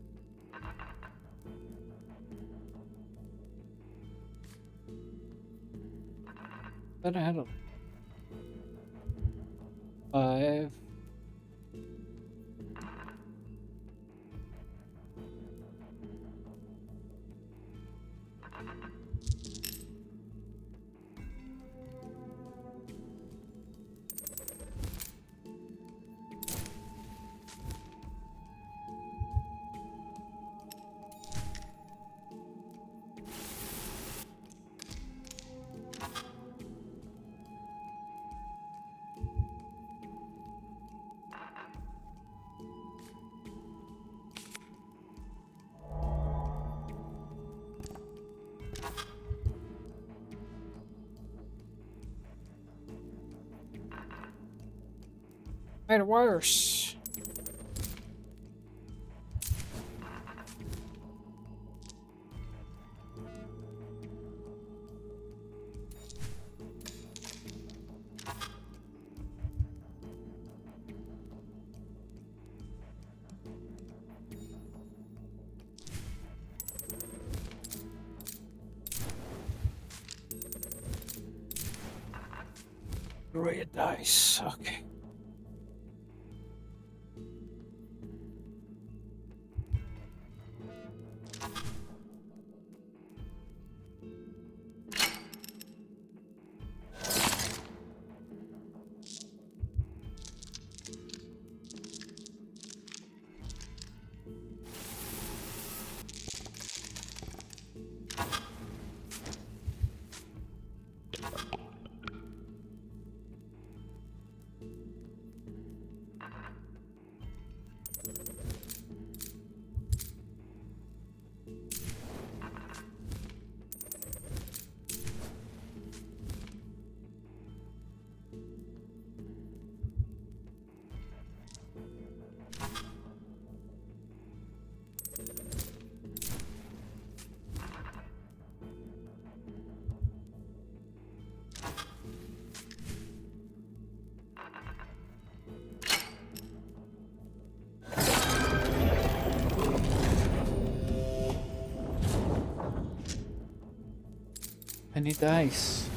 I thought I had a 5. Made it worse. Great dice. Okay. Any dice?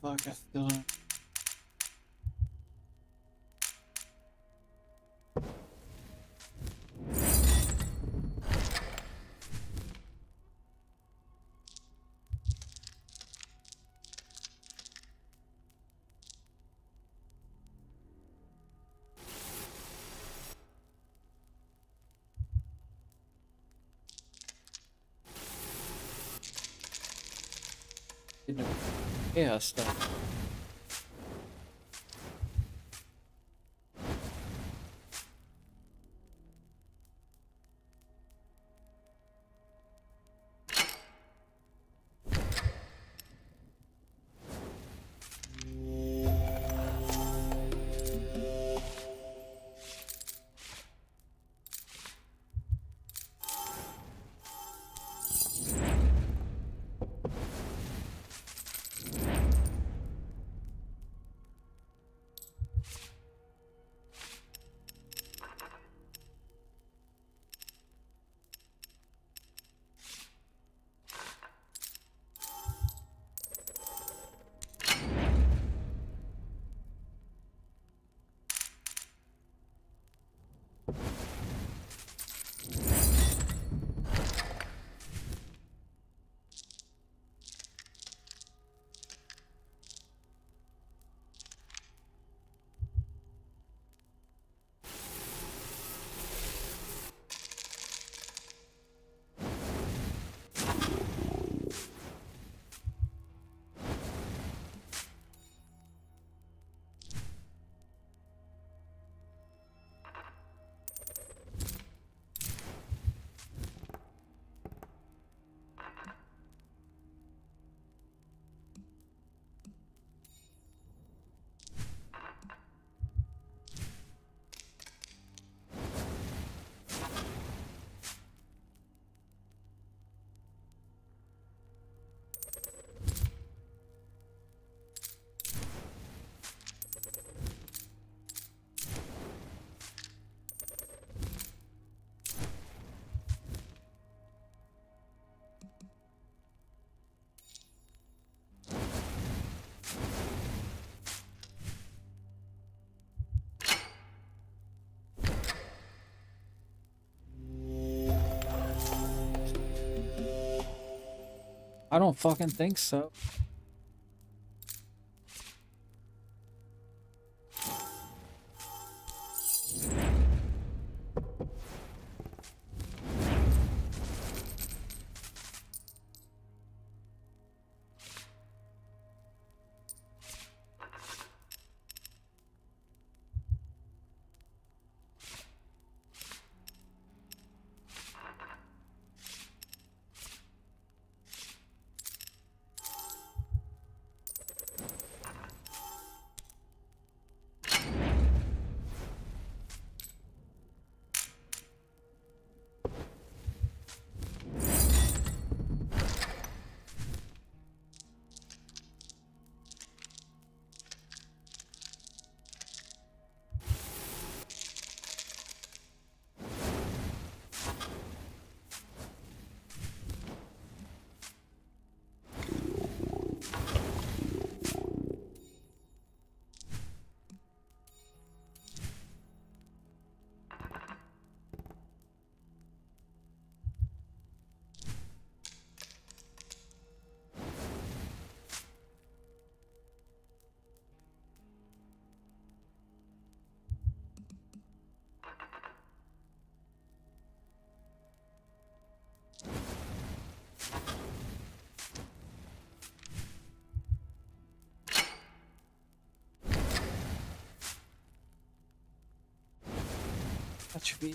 Fuck, I still don't. Yeah, stuff. I don't fucking think so. That should be.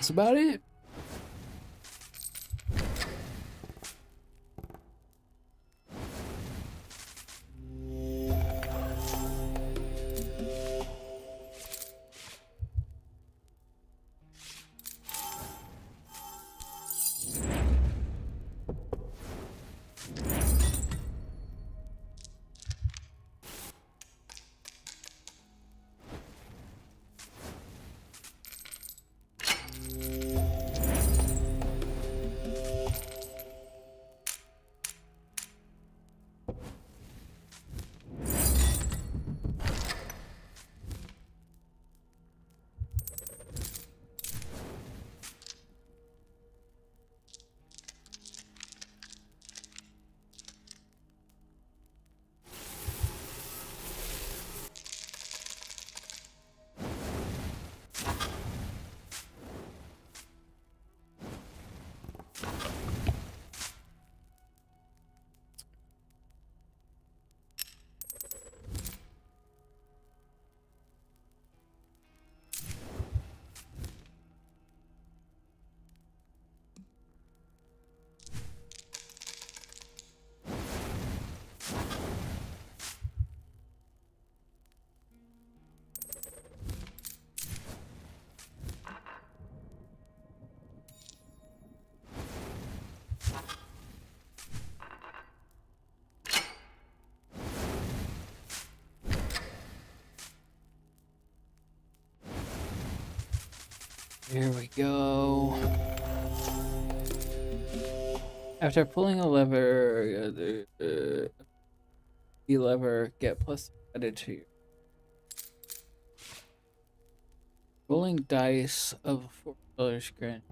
That's about it. Here we go. After pulling a lever, the lever get plus added to your rolling dice of $4 grant.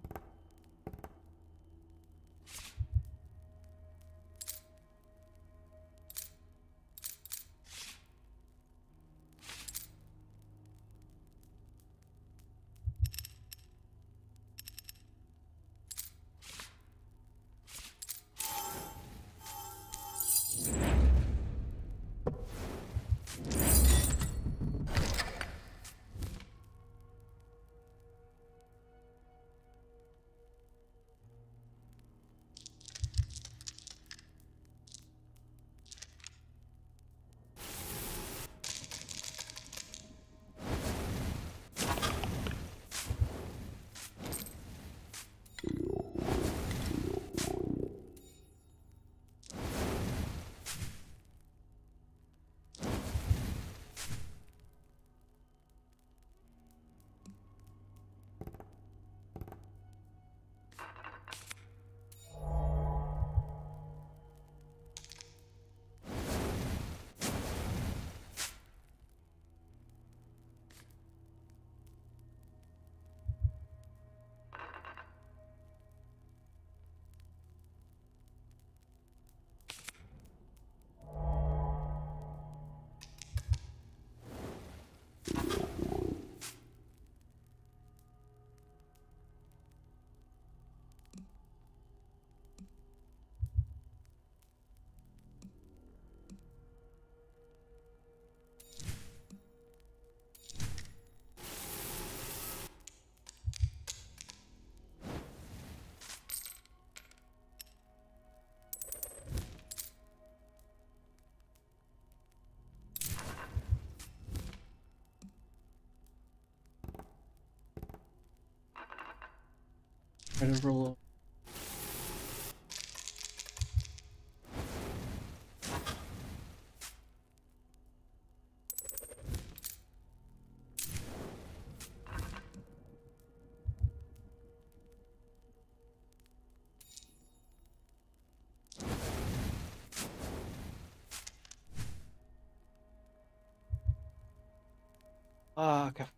Try to roll.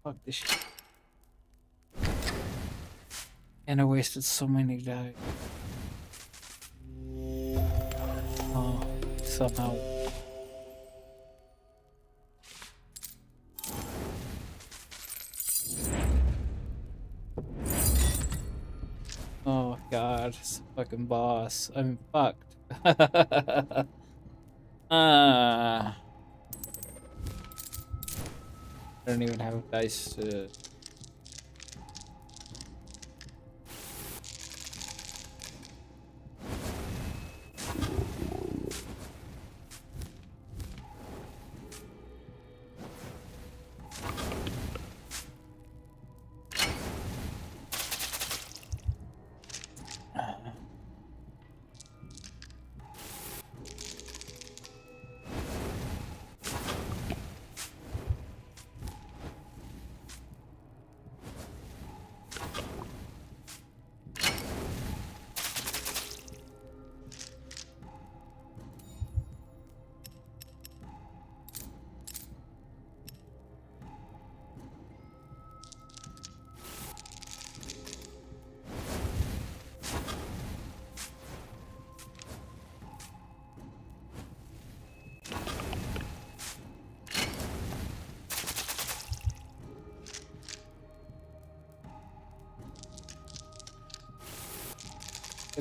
Fuck this shit. And I wasted so many dice. Oh, somehow. Oh god, it's a fucking boss. I'm fucked. I don't even have dice to...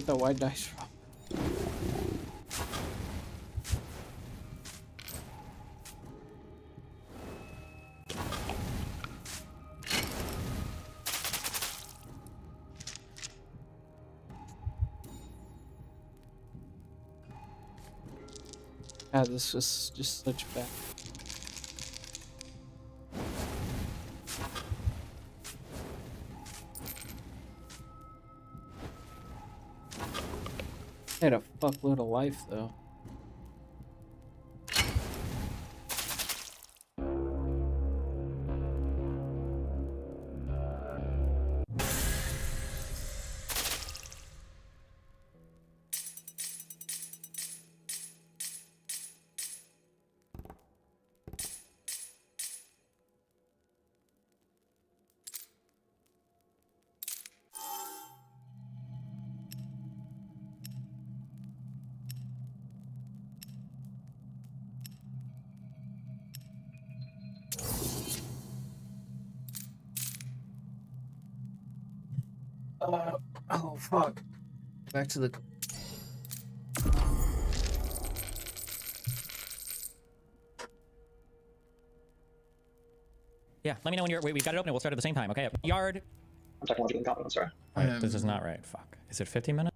get that white dice from? Yeah, this was just such bad. I had a fuckload of life though. Oh fuck. Back to the Yeah, let me know when you're. Wait, we've got it open. We'll start at the same time. Okay. Yard. I'm technologically incompetent. I'm sorry. Wait, this is not right. Fuck. Is it 15 minutes?